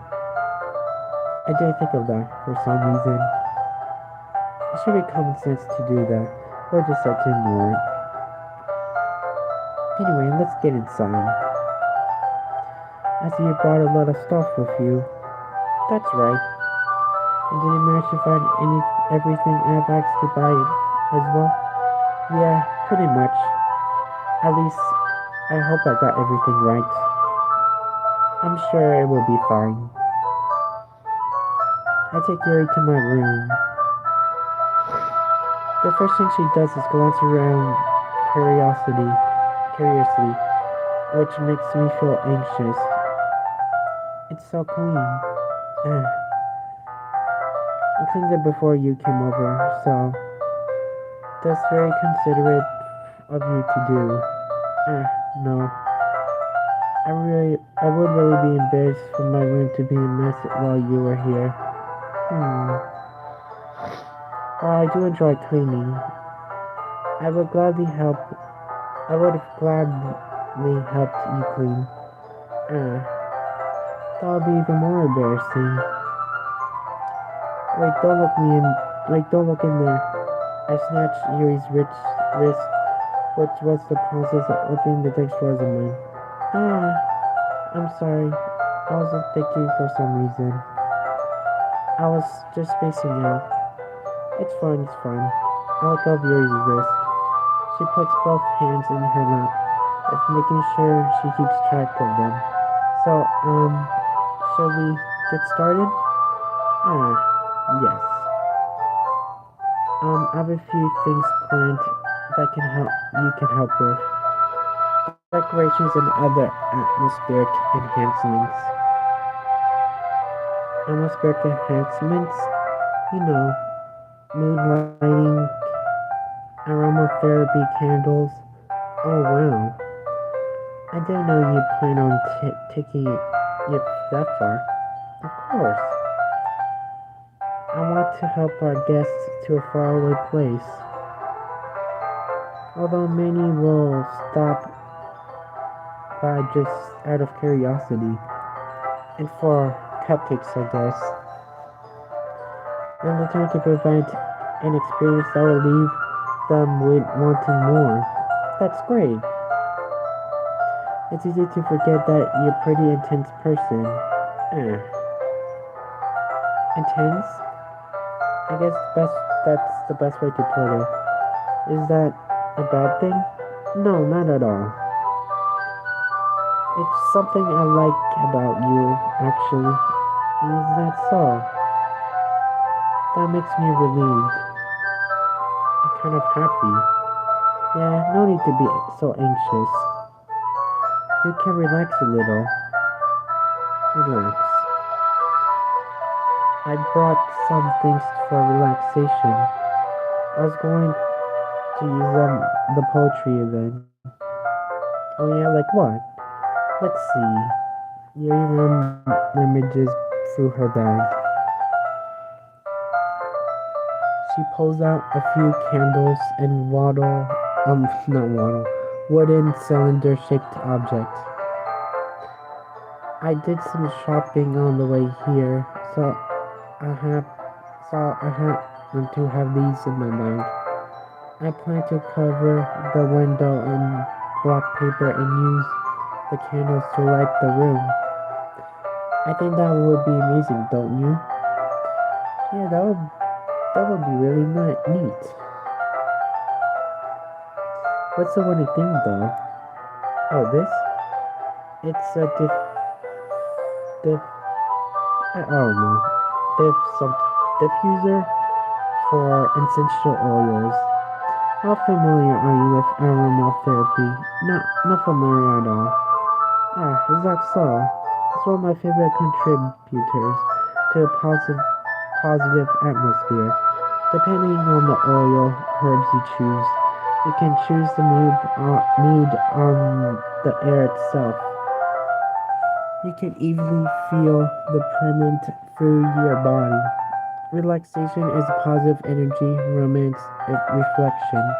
I did think of that for some reason. It should be common sense to do that, or just like to ignore it. Anyway, let's get inside. I see you brought a lot of stuff with you. That's right. And did you manage to find everything I've asked to buy as well? Yeah, pretty much. At least, I hope I got everything right. I'm sure it will be fine. I take Yuri to my room. The first thing she does is glance around curiously, which makes me feel anxious. It's so clean. I cleaned it before you came over, so that's very considerate of you to do. No. I would really be embarrassed for my room to be a mess while you were here. While I do enjoy cleaning, I would gladly help. I would have gladly helped you clean. That would be even more embarrassing. Wait, don't look in there. I snatched Yuri's wrist, which was the process of opening the next drawers of mine. I'm sorry. I wasn't thinking for some reason. I was just spacing out. It's fine. I let go of Yuri's wrist. She puts both hands in her lap, making sure she keeps track of them. So, shall we get started? Yes. I have a few things planned that you can help with. Decorations and other atmospheric enhancements. Atmospheric enhancements? You know, mood lighting, aromatherapy candles. Oh wow. I didn't know you plan on taking it that far. Of course. I want to help our guests to a faraway place. Although many will stop by just out of curiosity. And for cupcakes, I guess. And they're trying to provide an experience that will leave them with wanting more. That's great. It's easy to forget that you're a pretty intense person. Intense? I guess that's the best way to put it. Is that a bad thing? No, not at all. It's something I like about you, actually. Is that so? That makes me relieved. I'm kind of happy. Yeah, no need to be so anxious. You can relax a little. Relax. I brought some things for relaxation. I was going to use the poetry event. Oh yeah, like what? Let's see. Yuri rummaged through her bag. She pulls out a few candles and wooden cylinder-shaped object. I did some shopping on the way here, so I happen to have these in my bag. I plan to cover the window in black paper and use the candles to light the room. I think that would be amazing, don't you? Yeah, that would be really neat. What's the funny thing though? Oh, this? It's a diffuser for essential oils. How familiar are you with aromatherapy? Not familiar at all. Is that so? It's one of my favorite contributors to a positive atmosphere. Depending on the oil herbs you choose, you can choose the mood on the air itself. You can easily feel the permanent through your body. Relaxation is positive energy, romance, reflection.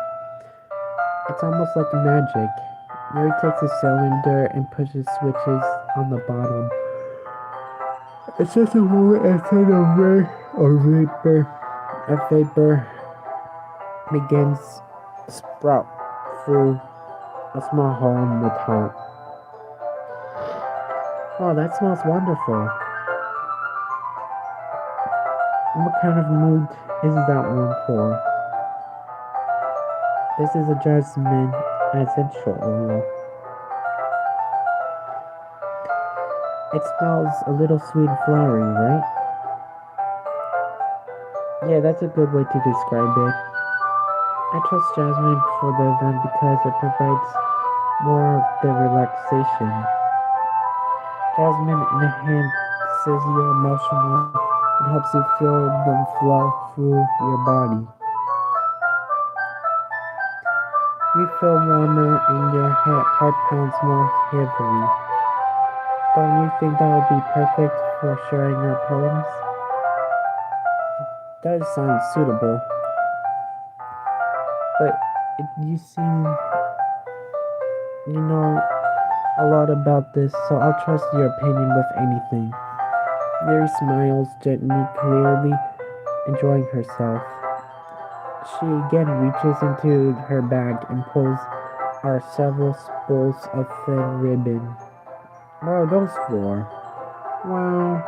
It's almost like magic. Yuri takes a cylinder and pushes switches on the bottom. It's just a moment inside of rain or vapor. A vapor begins to sprout through a small hole in the top. Oh, that smells wonderful. What kind of mood is that one for? This is a jasmine essential oil. It smells a little sweet and flowery, right? Yeah, that's a good way to describe it. I trust jasmine for the event because it provides more of the relaxation. Jasmine enhances your emotional and helps you feel them flow through your body. You feel warmer and your heart pounds more heavily. Don't you think that would be perfect for sharing your poems? That sounds suitable, but you seem, you know a lot about this, so I'll trust your opinion with anything. Mary smiles gently, clearly enjoying herself. She again reaches into her bag and pulls out several spools of thin ribbon. What are those for? Wow,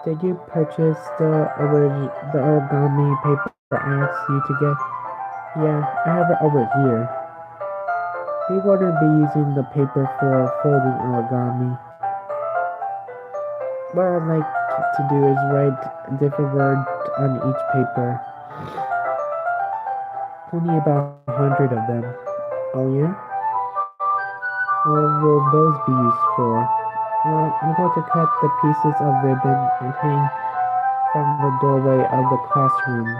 did you purchase the origami paper I asked you to get? Yeah, I have it over here. We wouldn't be using the paper for folding origami. What I'd like to do is write a different word on each paper. Only about 100 of them. Oh yeah? What will those be used for? Well, I'm going to cut the pieces of ribbon and hang from the doorway of the classroom.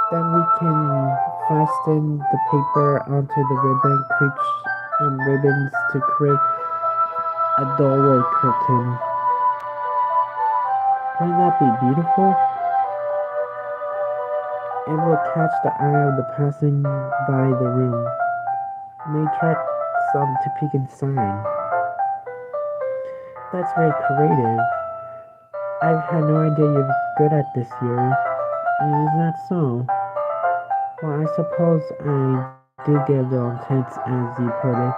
Then we can fasten the paper onto the ribbons to create a doorway curtain. Wouldn't that be beautiful? It will catch the eye of the passing by the room. May attract some to peek inside. That's very creative. I've had no idea you're good at this, Yuri. Is that so? Well, I suppose I do get a little intense, as you put it.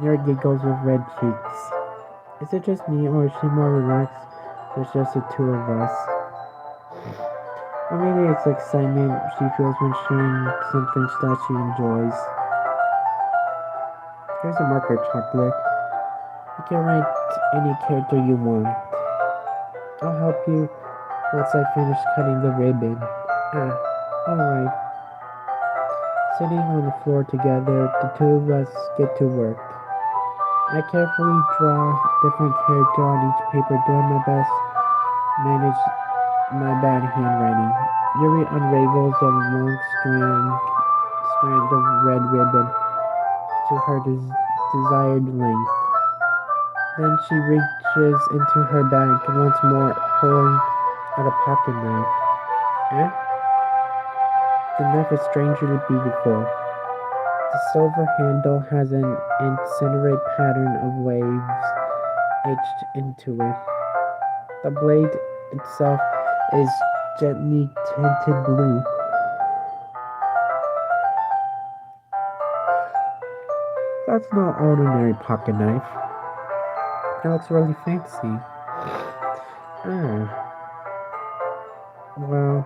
Yuri giggles with red cheeks. Is it just me, or is she more relaxed? There's just the two of us. Or maybe it's the excitement she feels when sharing something that she enjoys. Here's a marker, chocolate. You can write any character you want. I'll help you once I finish cutting the ribbon. Alright. Sitting on the floor together, the two of us get to work. I carefully draw different characters on each paper, doing my best to manage my bad handwriting. Yuri unravels a long strand of red ribbon to her desired length. Then she reaches into her bag once more, pulling out a pocket knife. The knife is strangely beautiful. The silver handle has an incendiary pattern of waves etched into it. The blade itself is gently tinted blue. That's not an ordinary pocket knife. That looks really fancy. Well,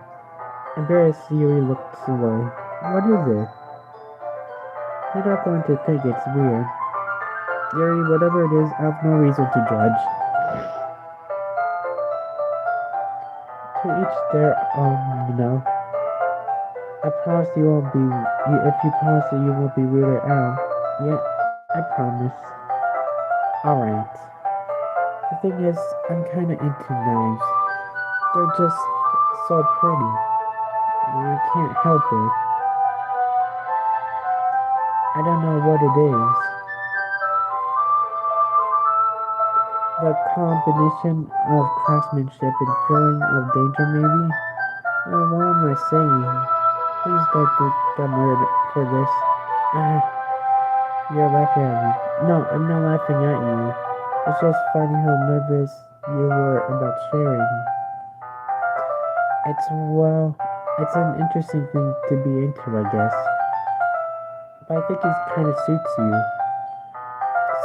embarrassed, Yuri looks away. What is it? You're not going to think it's weird. Yuri, whatever it is, I have no reason to judge. To each their own. I promise you won't be. If you promise that you won't be weirded out. Yeah, I promise. Alright. The thing is, I'm kinda into knives. They're just so pretty. I can't help it. I don't know what it is. The combination of craftsmanship and feeling of danger, maybe? What am I saying? Please don't think I'm weird for this. Ah, you're laughing at me. No, I'm not laughing at you. It's just funny how nervous you were about sharing. It's an interesting thing to be into, I guess. But I think it kind of suits you.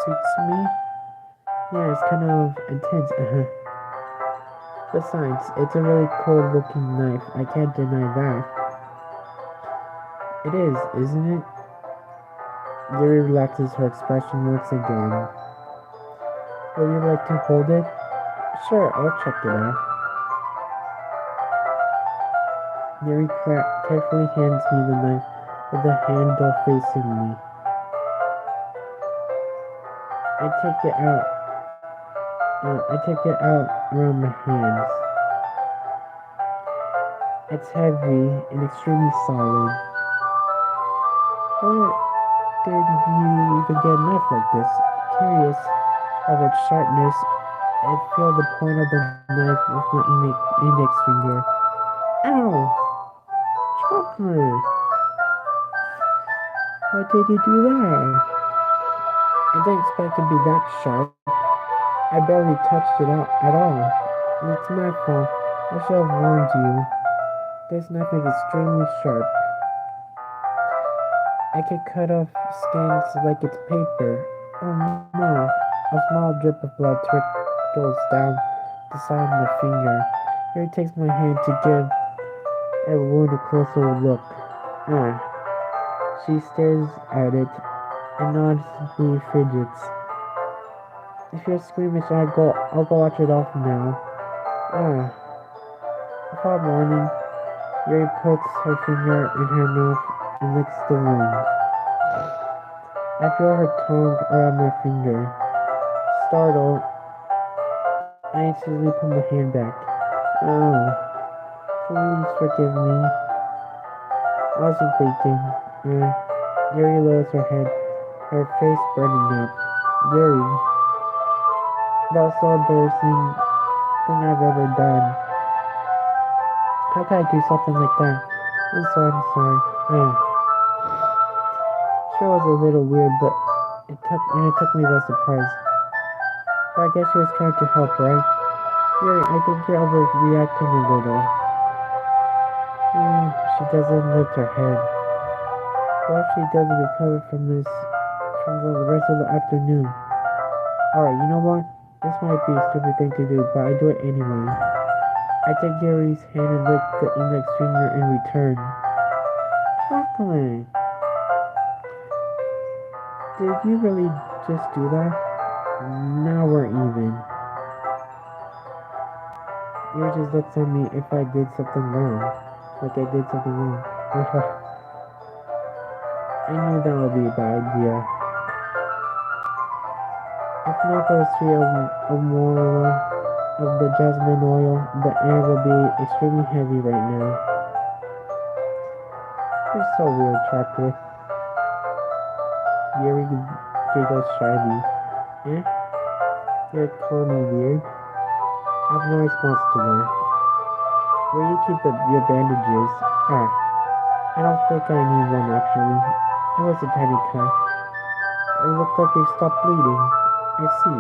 Suits me? Yeah, it's kind of intense. Besides, it's a really cool looking knife. I can't deny that. It is, isn't it? Yuri relaxes her expression once again. Would you like to hold it? Sure, I'll check it out. Yuri carefully hands me the knife with the handle facing me. I take it out around my hands. It's heavy and extremely solid. Where did you even get a knife like this? Curious of its sharpness, I feel the point of the knife with my index finger. Ow! Chopper! Why did you do that? I didn't expect it to be that sharp. I barely touched it out at all. It's my fault. I should have warned you. This knife is extremely sharp. I could cut off skins like it's paper. Oh no. A small drip of blood trickles down the side of my finger. Here takes my hand to give a wound a closer look. Ah. She stares at it and noticeably fidgets. If you're squeamish, I'll go watch it off now. Ah. Without warning, Yuri puts her finger in her mouth and licks the wound. I feel her tongue around my finger. Startled, I instantly put my hand back. Oh, please forgive me. I wasn't thinking. Yuri lowers her head, her face burning up. Yuri, that's the embarrassing thing I've ever done. How can I do something like that? I'm sorry. Sure was a little weird, but it took me by surprise. But I guess she was trying to help, right? Yuri, I think you're overreacting a little. She doesn't lift her head. What if she doesn't recover from the rest of the afternoon? Alright, you know what? This might be a stupid thing to do, but I do it anyway. I take Yuri's hand and lick the index finger in return. Chocolate! Did you really just do that? Now we're even. Yuri just looks at me if I did something wrong. Like I did something wrong. I knew that would be a bad idea. If not for the sweet aroma of the jasmine oil, the air would be extremely heavy right now. You're so weird, Chocolate. Yuri giggles shyly. Eh? You're calling me weird? I have no response to that. Where you keep your bandages? Ah, I don't think I need one actually. It was a tiny cut. It looked like it stopped bleeding. I see.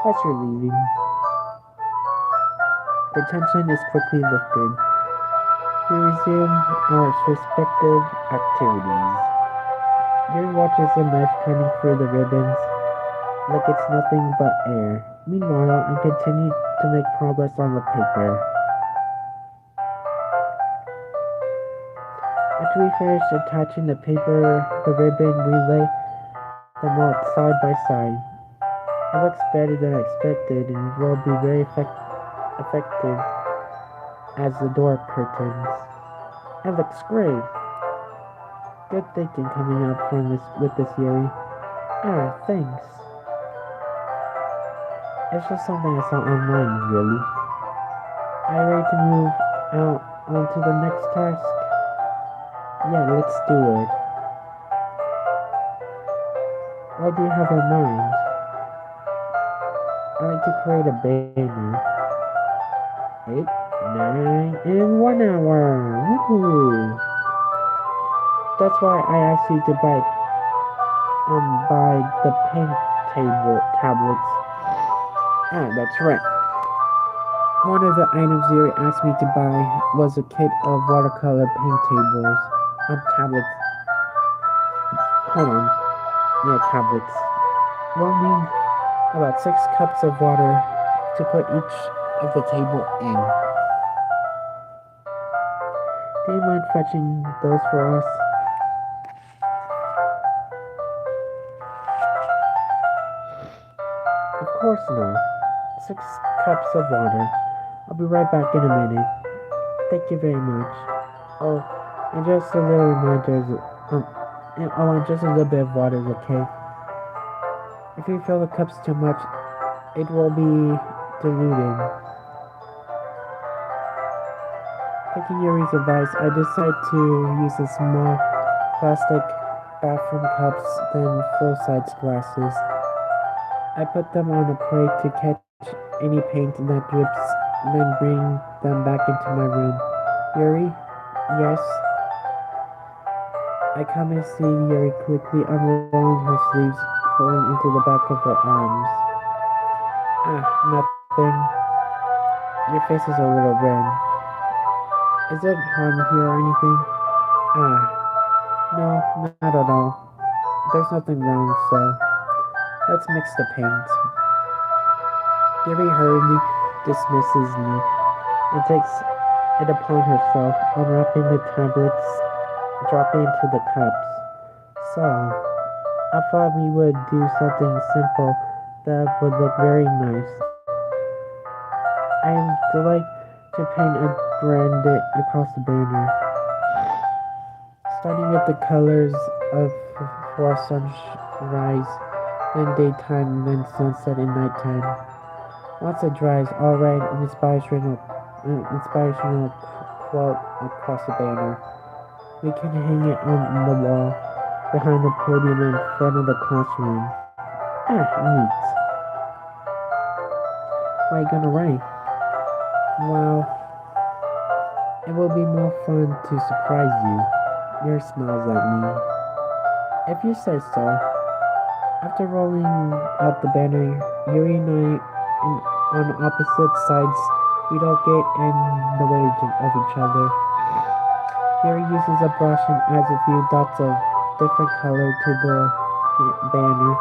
That's relieving. The tension is quickly lifted. We resume our respective activities. Yuri watches the knife cutting through the ribbons like it's nothing but air. Meanwhile, I continue to make progress on the paper. After we finish attaching the ribbon, we lay them out side by side. It looks better than I expected and will be very effective as the door curtains. It looks great. Good thinking coming up with this, Yuri. Ah, thanks. It's just something I saw online, really. Are you ready to move out onto the next task? Yeah, let's do it. What do you have in mind? I like to create a banner. 8, 9, and 1 hour. Woohoo! That's why I asked you to buy the paint table tablets. Ah, that's right. One of the items Yuri asked me to buy was a kit of watercolor paint tables. Tablets. Hold on. Yeah, tablets. We'll need about 6 cups of water to put each of the table in. Do you mind fetching those for us? Of course not. 6 cups of water. I'll be right back in a minute. Thank you very much. Oh, and just a little reminder, and just a little bit of water, okay? If you fill the cups too much, it will be diluted. Taking Yuri's advice, I decided to use the small plastic bathroom cups, then full-size glasses. I put them on a plate to catch any paint that drips, then bring them back into my room. Yuri? Yes? I come and see Yuri quickly unrolling her sleeves, pulling into the back of her arms. Nothing. Your face is a little red. Is it hard here or anything? No, not at all. There's nothing wrong, so let's mix the paint. Yuri hurriedly dismisses me and takes it upon herself, unwrapping the tablets, dropping into the cups. So, I thought we would do something simple that would look very nice. I am delighted to paint a brand across the banner, starting with the colors of for sunrise, then daytime, then sunset and nighttime. Once it dries, I'll write an inspirational quote across the banner. We can hang it on the wall behind the podium in front of the classroom. Neat. What are you gonna write? Well, it will be more fun to surprise you. Yuri smiles at me. If you say so. After rolling out the banner, Yuri and I, on opposite sides, we don't get in the way of each other. Yuri uses a brush and adds a few dots of different color to the banner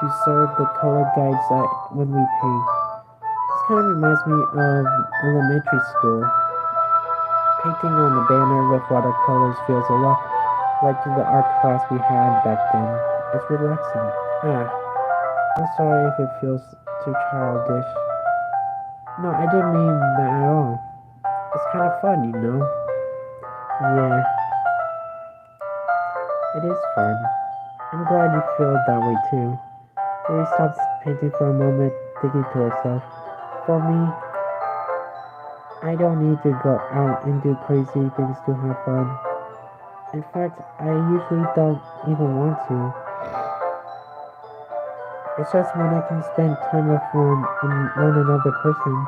to serve the color guides when we paint. This kind of reminds me of elementary school. Painting on the banner with watercolors feels a lot like the art class we had back then. It's relaxing. I'm sorry if it feels too childish. No, I didn't mean that at all. It's kind of fun, you know? Yeah, it is fun. I'm glad you feel that way too. Lily stops painting for a moment, thinking to herself, for me, I don't need to go out and do crazy things to have fun. In fact, I usually don't even want to. It's just when I can spend time with one another person.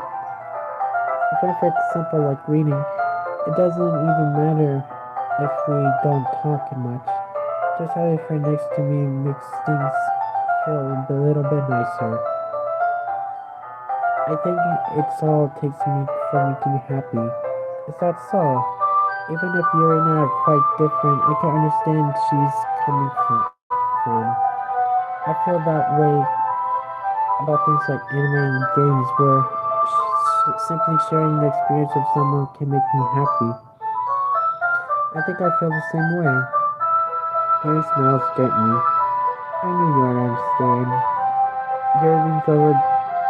Even if it's simple like reading, it doesn't even matter if we don't talk much. Just having a friend next to me makes things feel a little bit nicer. I think it's all it takes for me to be happy. Is that so? Even if Yuri and I are quite different, I can understand she's coming from. I feel that way about things like anime and games where simply sharing the experience of someone can make me happy. I think I feel the same way. Harry smiles gently. I knew you would understand. Yuri leans over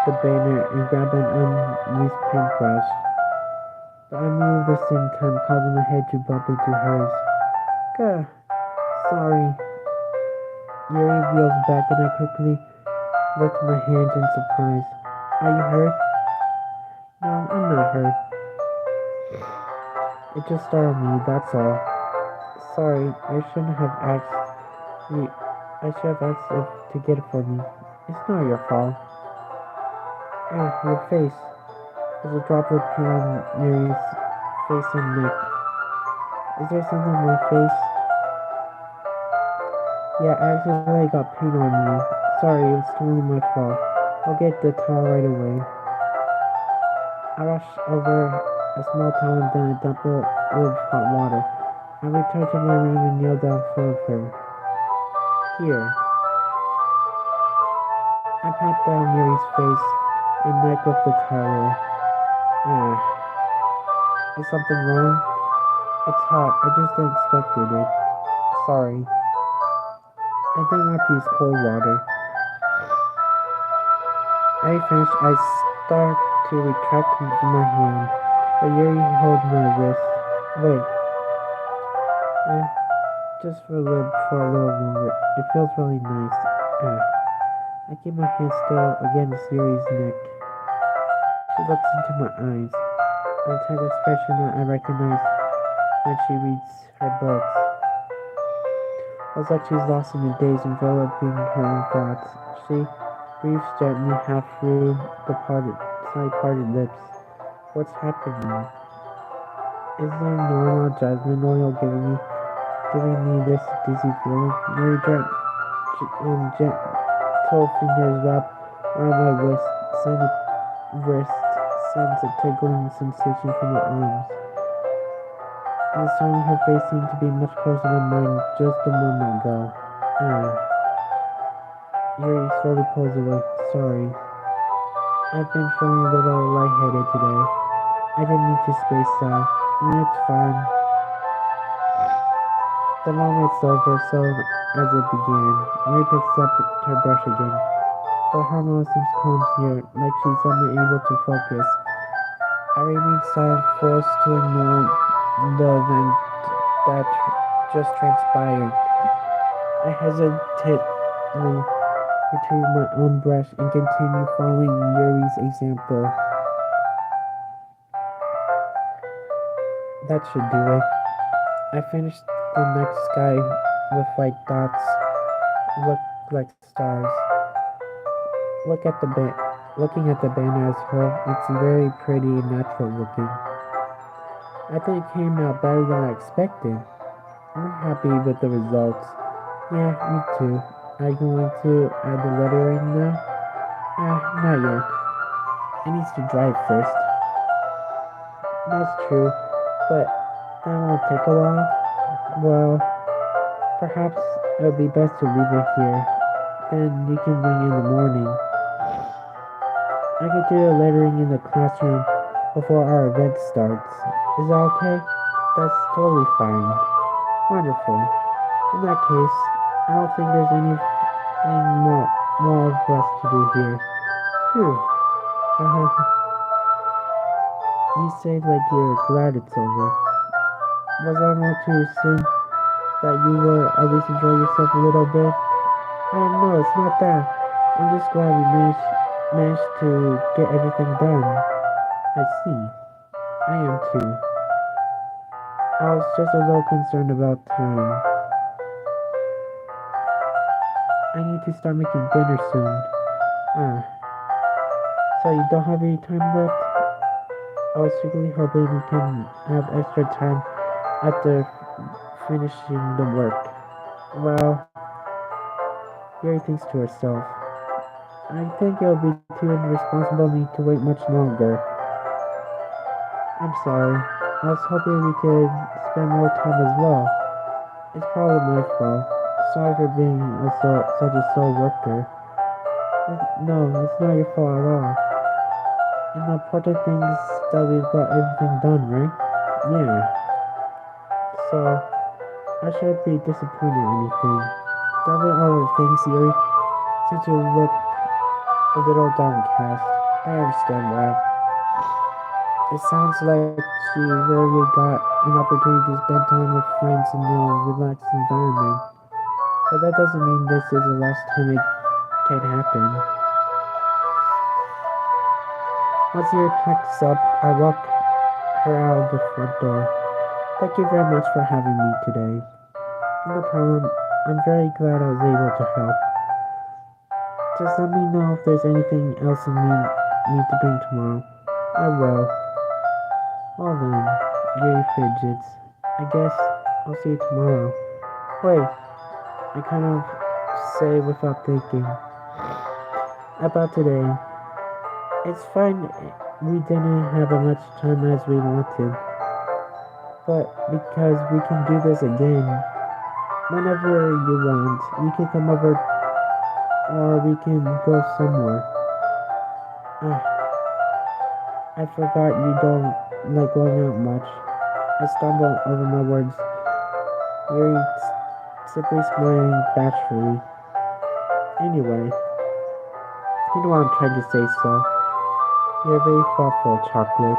the banner and grabs an unused paintbrush. But I move at the same time, causing my head to bump into hers. Gah, sorry. Yuri wheels back and I quickly lift my hand in surprise. Are you hurt? No, I'm not hurt. It just startled me, that's all. Sorry, I shouldn't have asked you. I should have asked you to get it for me. It's not your fault. Ah, your face. There's a drop of paint on Mary's face and neck. Is there something on my face? Yeah, I accidentally got paint on you. Sorry, it was totally my fault. I'll get the towel right away. I rush over a small towel and then a dump of hot water. I return to my room and kneel down for her. Here. I pat down Yuri's face and neck with the towel. Is something wrong? It's hot. I just expected it. Sorry. I didn't want to use cold water. I finished. I start to retract my hand, but Yuri holds my wrist. Wait. Uh, just for a little longer. It feels really nice. I keep my hand still against Yuri's neck. She looks into my eyes. A intense expression that I recognize when she reads her books. It's like she's lost in a daze, enveloping her own thoughts. She breathes gently, half through the slightly parted lips. What's happening? Is there normal jasmine oil giving me this dizzy feeling? Very gentle fingers wrap around my wrist sends a tingling sensation from my arms. And the sound of her face seemed to be much closer to mine just a moment ago. Yuri slowly pulls away. Sorry. I've been feeling a little lightheaded today. I didn't mean to space out. It's fine. The moment's over, so as it began. Yuri picks up her brush again. But her mouth seems calm here, like she's unable to focus. I remain silent, forced to ignore the event that just transpired. I hesitantly retrieve my own brush and continue following Yuri's example. That should do it. I finished the night sky with white dots look like stars. Looking at the banner as a whole, it's very pretty and natural looking. I think it came out better than I expected. I'm happy with the results. Yeah, me too. Are you going to add the lettering now? Not yet. It needs to dry first. That's true, but that won't take a while. Well, perhaps it would be best to leave it here. Then you can bring in the morning. I could do the lettering in the classroom before our event starts. Is that okay? That's totally fine. Wonderful. In that case, I don't think there's anything more for us to do here. Phew. You say like you're glad it's over. Was I wrong to assume that you were at least enjoy yourself a little bit? No, it's not that. I'm just glad we managed to get everything done. I see. I am too. I was just a little concerned about time. I need to start making dinner soon. So you don't have any time left? I was secretly hoping we can have extra time after finishing the work. Well, Yuri thinks to herself. I think it would be too irresponsible of me to wait much longer. I'm sorry. I was hoping we could spend more time as well. It's probably my fault. Sorry for being such a slow worker. No, it's not your fault at all. And the important thing is that we've got everything done, right? Yeah. So, I shouldn't be disappointed or anything. Darling all the things, Yuri, since you look a little downcast. I understand why. It sounds like she rarely got an opportunity to spend time with friends in a relaxed environment. But that doesn't mean this is the last time it can happen. Once Yuri packs up, I walk her out the front door. Thank you very much for having me today. No problem. I'm very glad I was able to help. Just let me know if there's anything else me to bring tomorrow? I will. Well then, Yuri fidgets. I guess I'll see you tomorrow. Wait, I kind of say without thinking. About today. It's fine we didn't have as much time as we wanted. But because we can do this again. Whenever you want. You can come over or we can go somewhere. Ah, I forgot you don't like going out much. I stumble over my words. Yuri simply smiling bashfully. Anyway, you know what I'm trying to say, so. You're very thoughtful, Chocolate.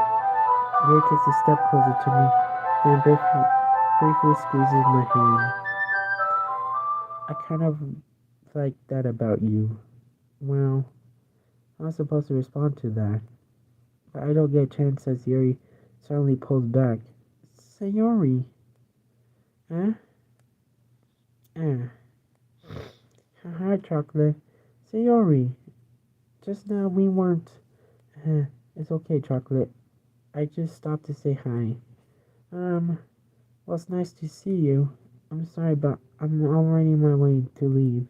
Yuri takes a step closer to me, then briefly squeezes my hand. I kind of like that about you. Well, I was supposed to respond to that, but I don't get a chance as Yuri suddenly pulls back. Sayori, eh? Eh. Hi, Chocolate. Sayori. Just now we weren't. It's okay, Chocolate. I just stopped to say hi. Well, it's nice to see you. I'm sorry, but I'm already on my way to leave.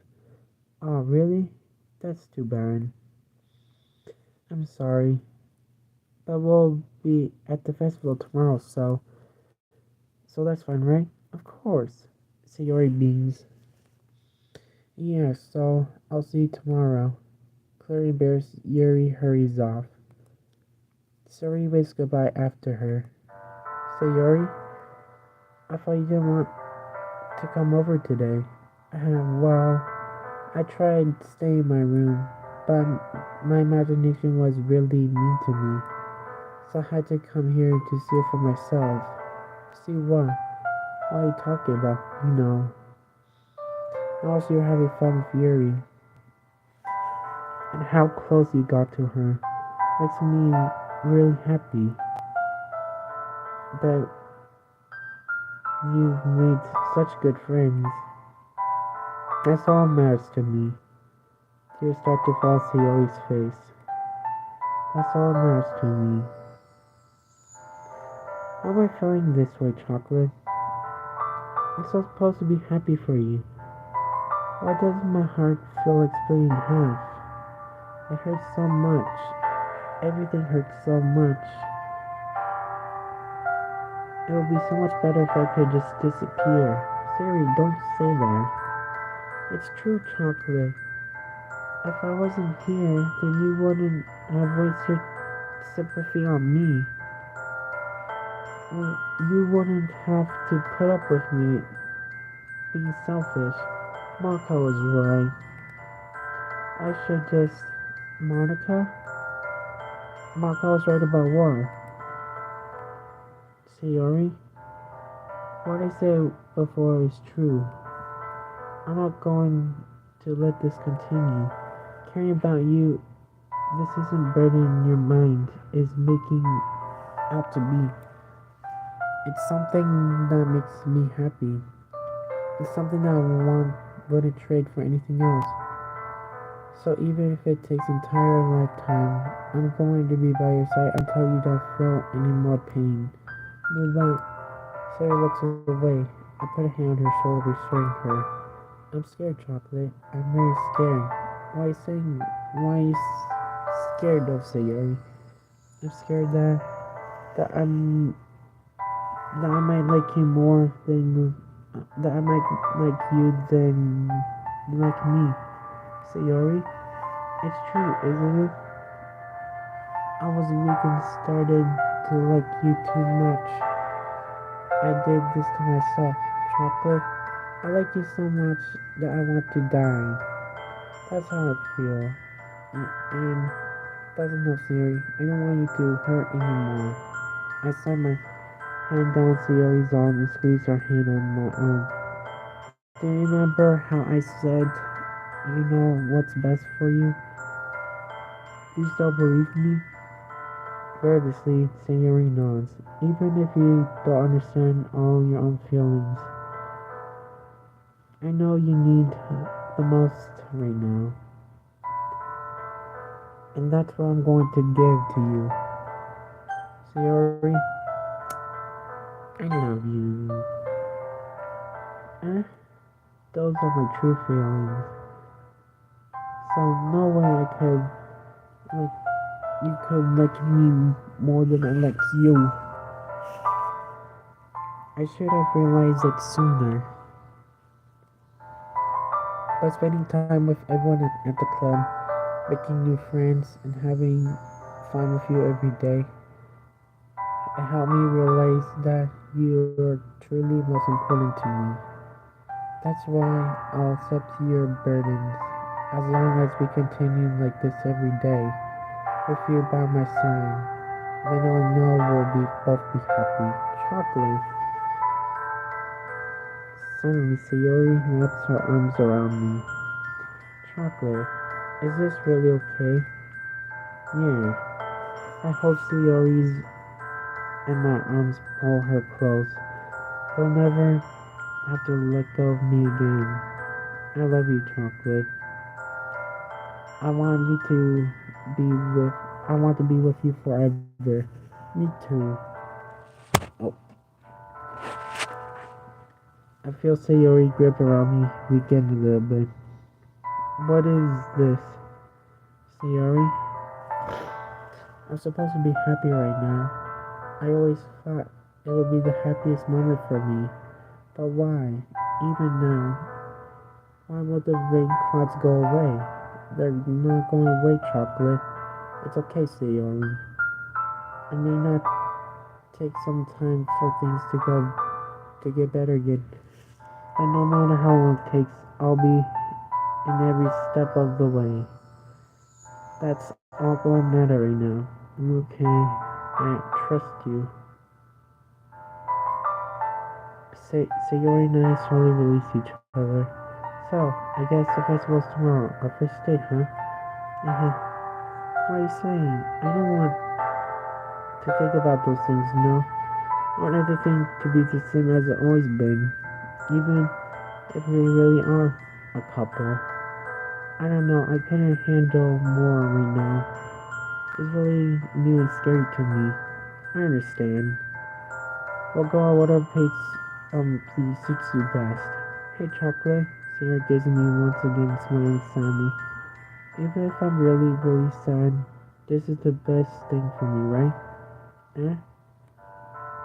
Oh, really? That's too bad. I'm sorry. But we'll be at the festival tomorrow, so that's fine, right? Of course. Sayori beams. Yeah, so I'll see you tomorrow. Clary bears Yuri hurries off. Sayori waves goodbye after her. Sayori, I thought you didn't want to come over today. Well, I tried staying in my room, but my imagination was really mean to me, so I had to come here to see it for myself. See what? What are you talking about? You know. Also, you're having fun with Yuri, and how close you got to her makes me really happy that you've made such good friends. That's all that matters to me. Tears start to fall to Sayori's face. That's all that matters to me. Why am I feeling this way, Chocolate? I'm so supposed to be happy for you. Why does my heart feel like splitting in half? It hurts so much. Everything hurts so much. It would be so much better if I could just disappear. Siri, don't say that. It's true, Chocolate. If I wasn't here, then you wouldn't have wasted sympathy on me. And you wouldn't have to put up with me being selfish. Monica was right. I should just... Monica? Monica was right about what? Sayori? What I said before is true. I'm not going to let this continue. Caring about you, this isn't burdening your mind, is making out to be. It's something that makes me happy. It's something that wouldn't trade for anything else. So even if it takes entire lifetime, I'm going to be by your side until you don't feel any more pain. With that, Sarah looks away. I put a hand on her shoulder, reassuring her. I'm scared, Chocolate. I'm very scared. Why are you saying? Why are you scared of Sayori? I'm scared that I'm that I might like you more than that I might like you than like me. Sayori, it's true, isn't it? I was weak and started to like you too much. I did this to myself. Chocolate, I like you so much that I want to die. That's how I feel. And that's enough, Sayori. I don't want you to hurt anymore. I slide my hand down Sayori's arm and squeeze her hand on my own. Do you remember how I said you know what's best for you? Do you still believe me? Wordlessly, Sayori nods. Even if you don't understand all your own feelings, I know you need the most right now. And that's what I'm going to give to you. Sayori, I love you. Eh? Those are my true feelings. So no way I could, like, you could like me more than I like you. I should have realized it sooner. By spending time with everyone at the club, making new friends, and having fun with you every day, it helped me realize that you are truly most important to me. That's why I'll accept your burdens, as long as we continue like this every day, with you by my side. Then I know we'll both be happy. Chocolate. Suddenly, Sayori wraps her arms around me. Chocolate, is this really okay? Yeah. I hope Sayori's and my arms pull her close. He'll never have to let go of me again. I love you, Chocolate. I want you to be with I want to be with you forever. Me too. Oh, I feel Sayori grip around me weaken a little bit. What is this? Sayori? I'm supposed to be happy right now. I always thought it would be the happiest moment for me. But why? Even now, why won't the rain clouds go away? They're not going away, Chocolate. It's okay, Sayori. I may not take some time for things to get better again. But no matter how long it takes, I'll be in every step of the way. That's all that matters right now. I'm okay. I trust you. Sayori and I slowly release each other. So, I guess the festival's tomorrow. Our first date, huh? Uh-huh. What are you saying? I don't want to think about those things, no. I want everything to be the same as it always been. Even if we really are a couple. I don't know, I couldn't handle more right now. It's really new and scary to me. I understand. We'll go at whatever pace please suits you best. Hey Chocolate, Sarah gives me once again smiling sadly. Even if I'm really, really sad, this is the best thing for me, right? Eh?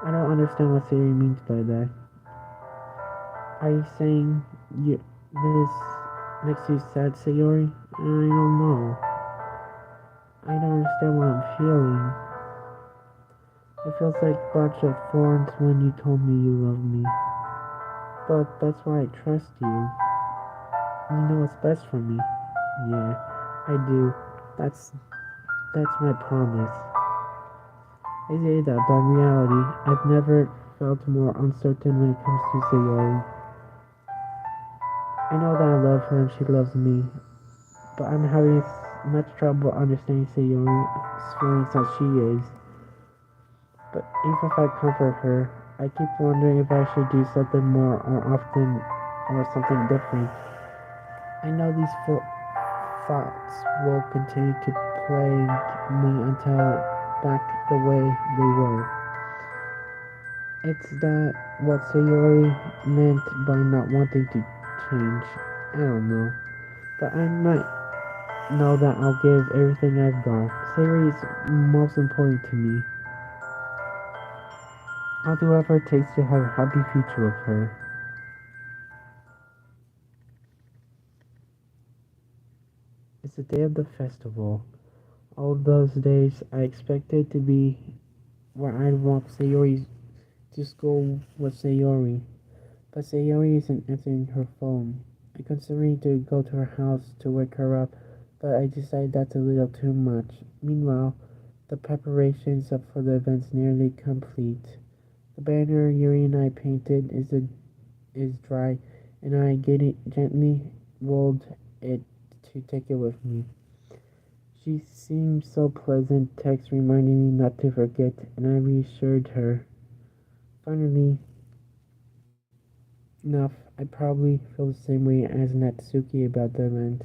I don't understand what Siri means by that. Are you saying this makes you sad, Sayori? I don't know. I don't understand what I'm feeling. It feels like a bunch of thorns when you told me you love me. But that's why I trust you. You know what's best for me. Yeah, I do. That's my promise. I say that, but in reality, I've never felt more uncertain when it comes to Sayori. I know that I love her and she loves me, but I'm having much trouble understanding Sayori's feelings as she is. But even if I comfort her, I keep wondering if I should do something more or often or something different. I know these thoughts will continue to plague me until back the way they were. It's that what Sayori meant by not wanting to change. I don't know. But I might know that I'll give everything I've got. Sayori is most important to me. I'll do whatever it takes to have a happy future with her. It's the day of the festival. All those days I expected to be where I'd walk Sayori to school with Sayori. But Sayori isn't answering her phone. I considering to go to her house to wake her up, but I decided that's a little too much. Meanwhile, the preparations for the event's nearly complete. The banner Yuri and I painted is dry, and I gently rolled it to take it with me. She seemed so pleasant, text reminding me not to forget, and I reassured her. Finally, enough, I probably feel the same way as Natsuki about the event.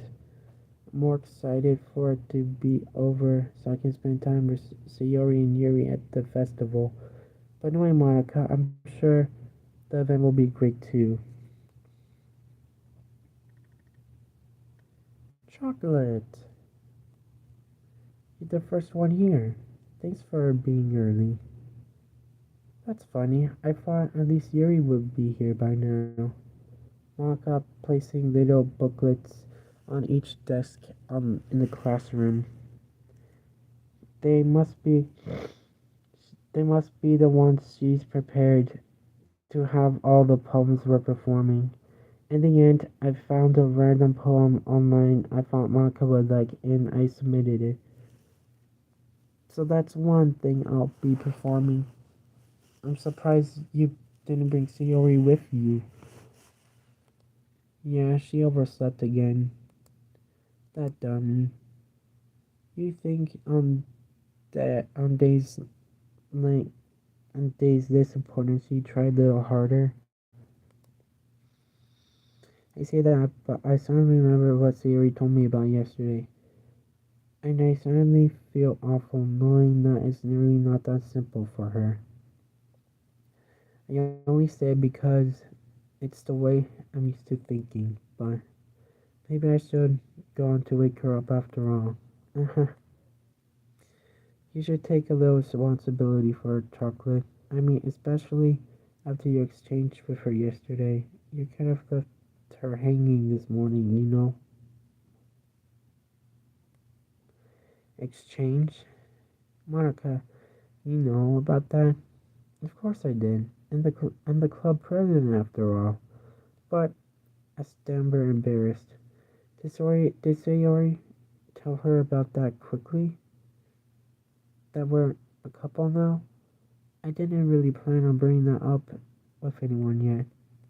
more excited for it to be over so I can spend time with Sayori and Yuri at the festival. But knowing Monica, I'm sure the event will be great too. Chocolate! You're the first one here. Thanks for being early. That's funny. I thought at least Yuri would be here by now. Monica placing little booklets on each desk in the classroom. They must be they must be the ones she's prepared to have all the poems we're performing. In the end, I found a random poem online I thought Monica would like and I submitted it. So that's one thing I'll be performing. I'm surprised you didn't bring Sayori with you. Yeah, she overslept again. That dummy. You think on like days this important she tried a little harder? I say that, but I suddenly remember what Sayori told me about yesterday. And I suddenly feel awful knowing that it's really not that simple for her. I only say it because it's the way I'm used to thinking, but maybe I should go on to wake her up after all. You should take a little responsibility for her, Chocolate. I mean, especially after your exchange with her yesterday. You kind of left her hanging this morning, you know? Exchange? Monica, you know about that? Of course I did. I'm the club president after all. But, I stammered embarrassed. Did Sayori tell her about that quickly? That we're a couple now? I didn't really plan on bringing that up with anyone yet.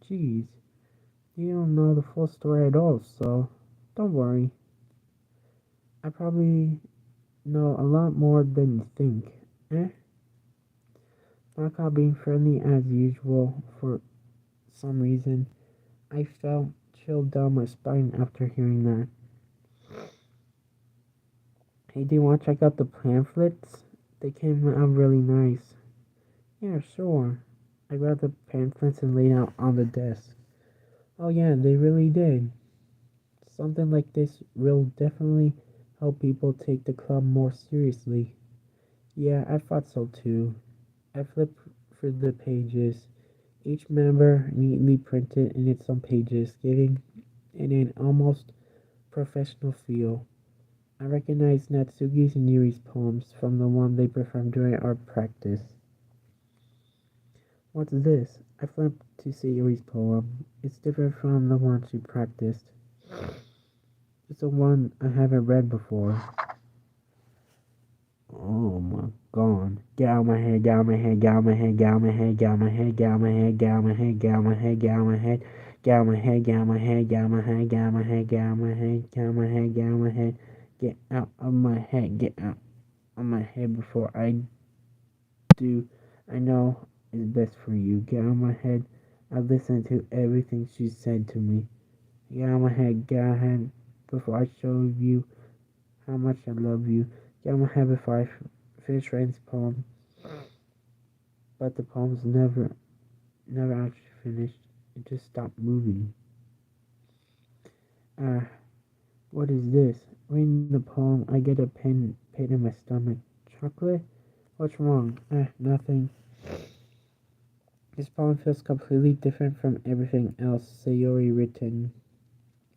Jeez, you don't know the full story at all, so don't worry. I probably know a lot more than you think. Eh? Maka being friendly as usual for some reason. I felt chilled down my spine after hearing that. Hey, do you want to check out the pamphlets? They came out really nice. Yeah, sure. I grabbed the pamphlets and laid out on the desk. Oh yeah, they really did. Something like this will definitely help people take the club more seriously. Yeah, I thought so too. I flipped through the pages, each member neatly printed in its own pages, giving it an almost professional feel. I recognized Natsuki's and Yuri's poems from the one they performed during our practice. What's this? I flipped to see Yuri's poem. It's different from the one she practiced. It's the one I haven't read before. Oh my god. Get out of my head, get out of my head, get out of my head, get out of my head, get out of my head, get out of my head, get out of my head, get out of my head, get out of my head, get out of my head, get out of my head, get out of my head, get out of my head, get out of my head, get out of my head, get out of my head, get out of my head, get out of my head before I do. I know is best for you. Get out of my head. I listened to everything she said to me. Get out of my head, get out of my head before I show you how much I love you. Get out of my head before I finish writing this poem. But the poem's never actually finished. It just stopped moving. Ah, what is this? Reading the poem, I get a pain in my stomach. Chocolate? What's wrong? Nothing. This poem feels completely different from everything else Sayori written.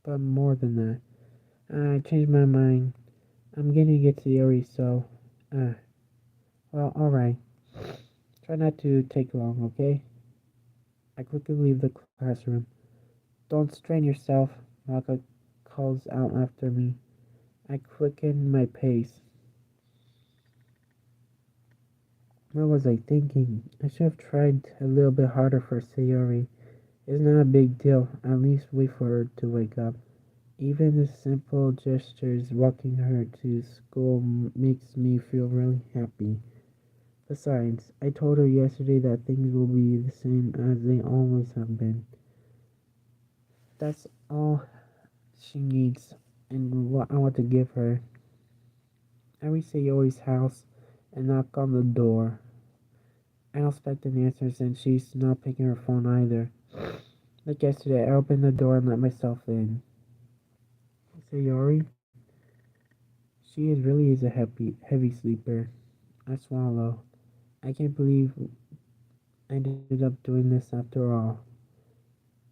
But more than that, I changed my mind. I'm gonna get Sayori, so, uh, well, alright. Try not to take long, okay? I quickly leave the classroom. Don't strain yourself, Maka calls out after me. I quicken my pace. What was I thinking? I should have tried a little bit harder for Sayori. It's not a big deal. At least wait for her to wake up. Even the simple gestures walking her to school makes me feel really happy. Besides, I told her yesterday that things will be the same as they always have been. That's all she needs. and what I want to give her. I reach Sayori's house and knock on the door. I don't expect an answer since she's not picking her phone either. Like yesterday, I opened the door and let myself in. Sayori, she really is a heavy sleeper. I swallow. I can't believe I ended up doing this after all.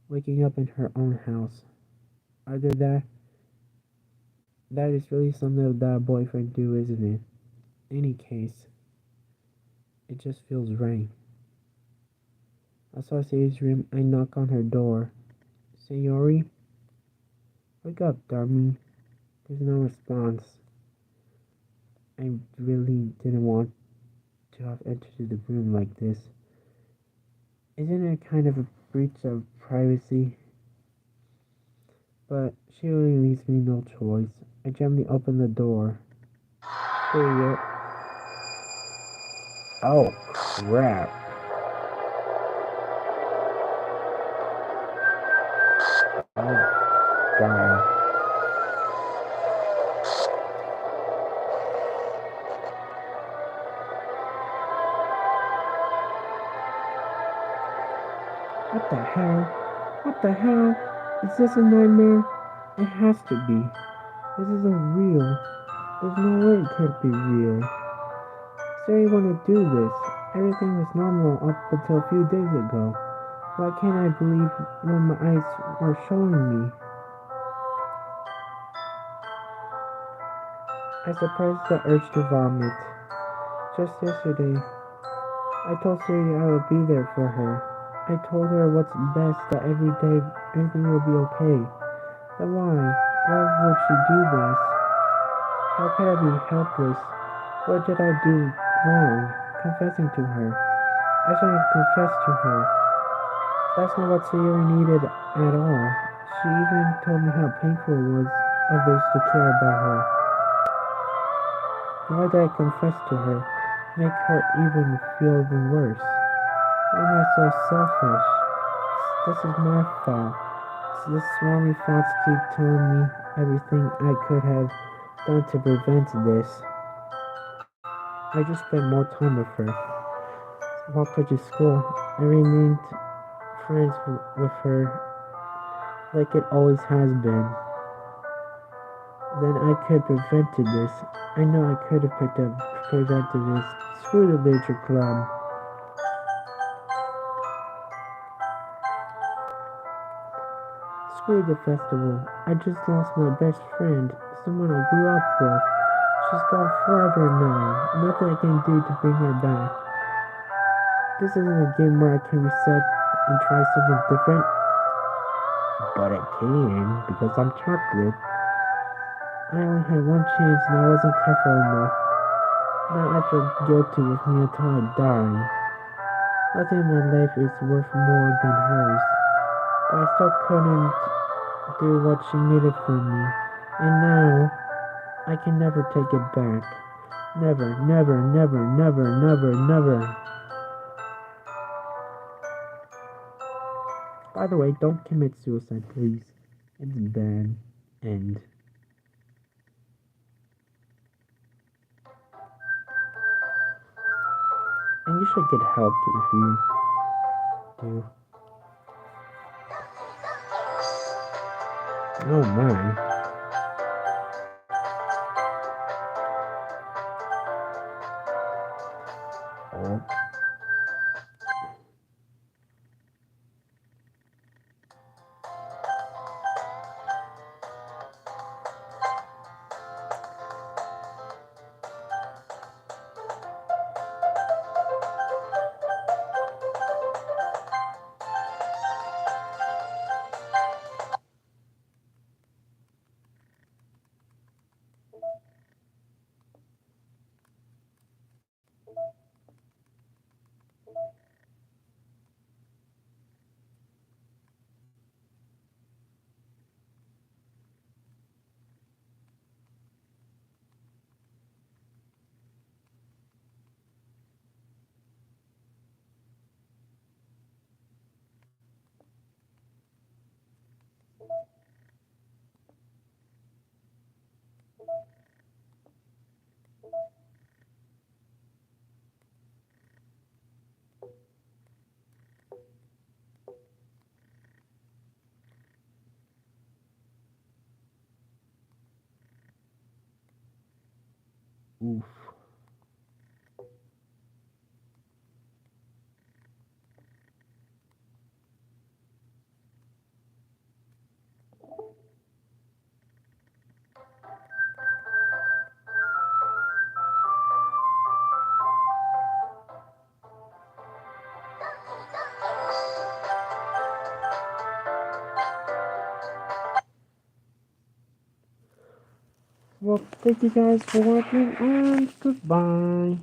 Waking up in her own house. Either that is really something that a boyfriend do, isn't it? Any case, it just feels right. I saw Sayori's room. I knock on her door. Sayori, wake up, dummy. There's no response. I really didn't want to have entered the room like this. Isn't it kind of a breach of privacy? But she really leaves me no choice. I gently open the door. Here you Oh, crap. Oh, God. What the hell? What the hell? Is this a nightmare? It has to be. This isn't real. There's no way it can't be real. Sir, you want to do this? Everything was normal up until a few days ago. Why can't I believe what my eyes were showing me? I suppressed the urge to vomit. Just yesterday, I told Siri I would be there for her. I told her what's best, that every day everything will be okay. Then why? Why would she do this? How could I be helpless? What did I do wrong? Confessing to her. I should have confessed to her. That's not what Sayori needed at all. She even told me how painful it was others to care about her. Why did I confess to her? Make her feel even worse. Why am I so selfish? This is my fault. This swarmy thoughts keep telling me everything I could have done to prevent this. I just spent more time with her. Walked her to school. I remained friends with her like it always has been. Then I could have prevented this. I know I could have prevented this. Screw the literature club. Screw the festival. I just lost my best friend, someone I grew up with. She's gone forever now. Nothing I can do to bring her back. This isn't a game where I can reset and try something different. But I can, because I'm chocolate. I only had one chance and I wasn't careful enough. Now I feel guilty with me until I die. Nothing in my life is worth more than hers. But I still couldn't do what she needed from me. And now, I can never take it back. Never, never, never, never, never, never. By the way, don't commit suicide, please. It's bad. And you should get help if you do. Oh my. Oh. Oof. Well, thank you guys for watching, and goodbye.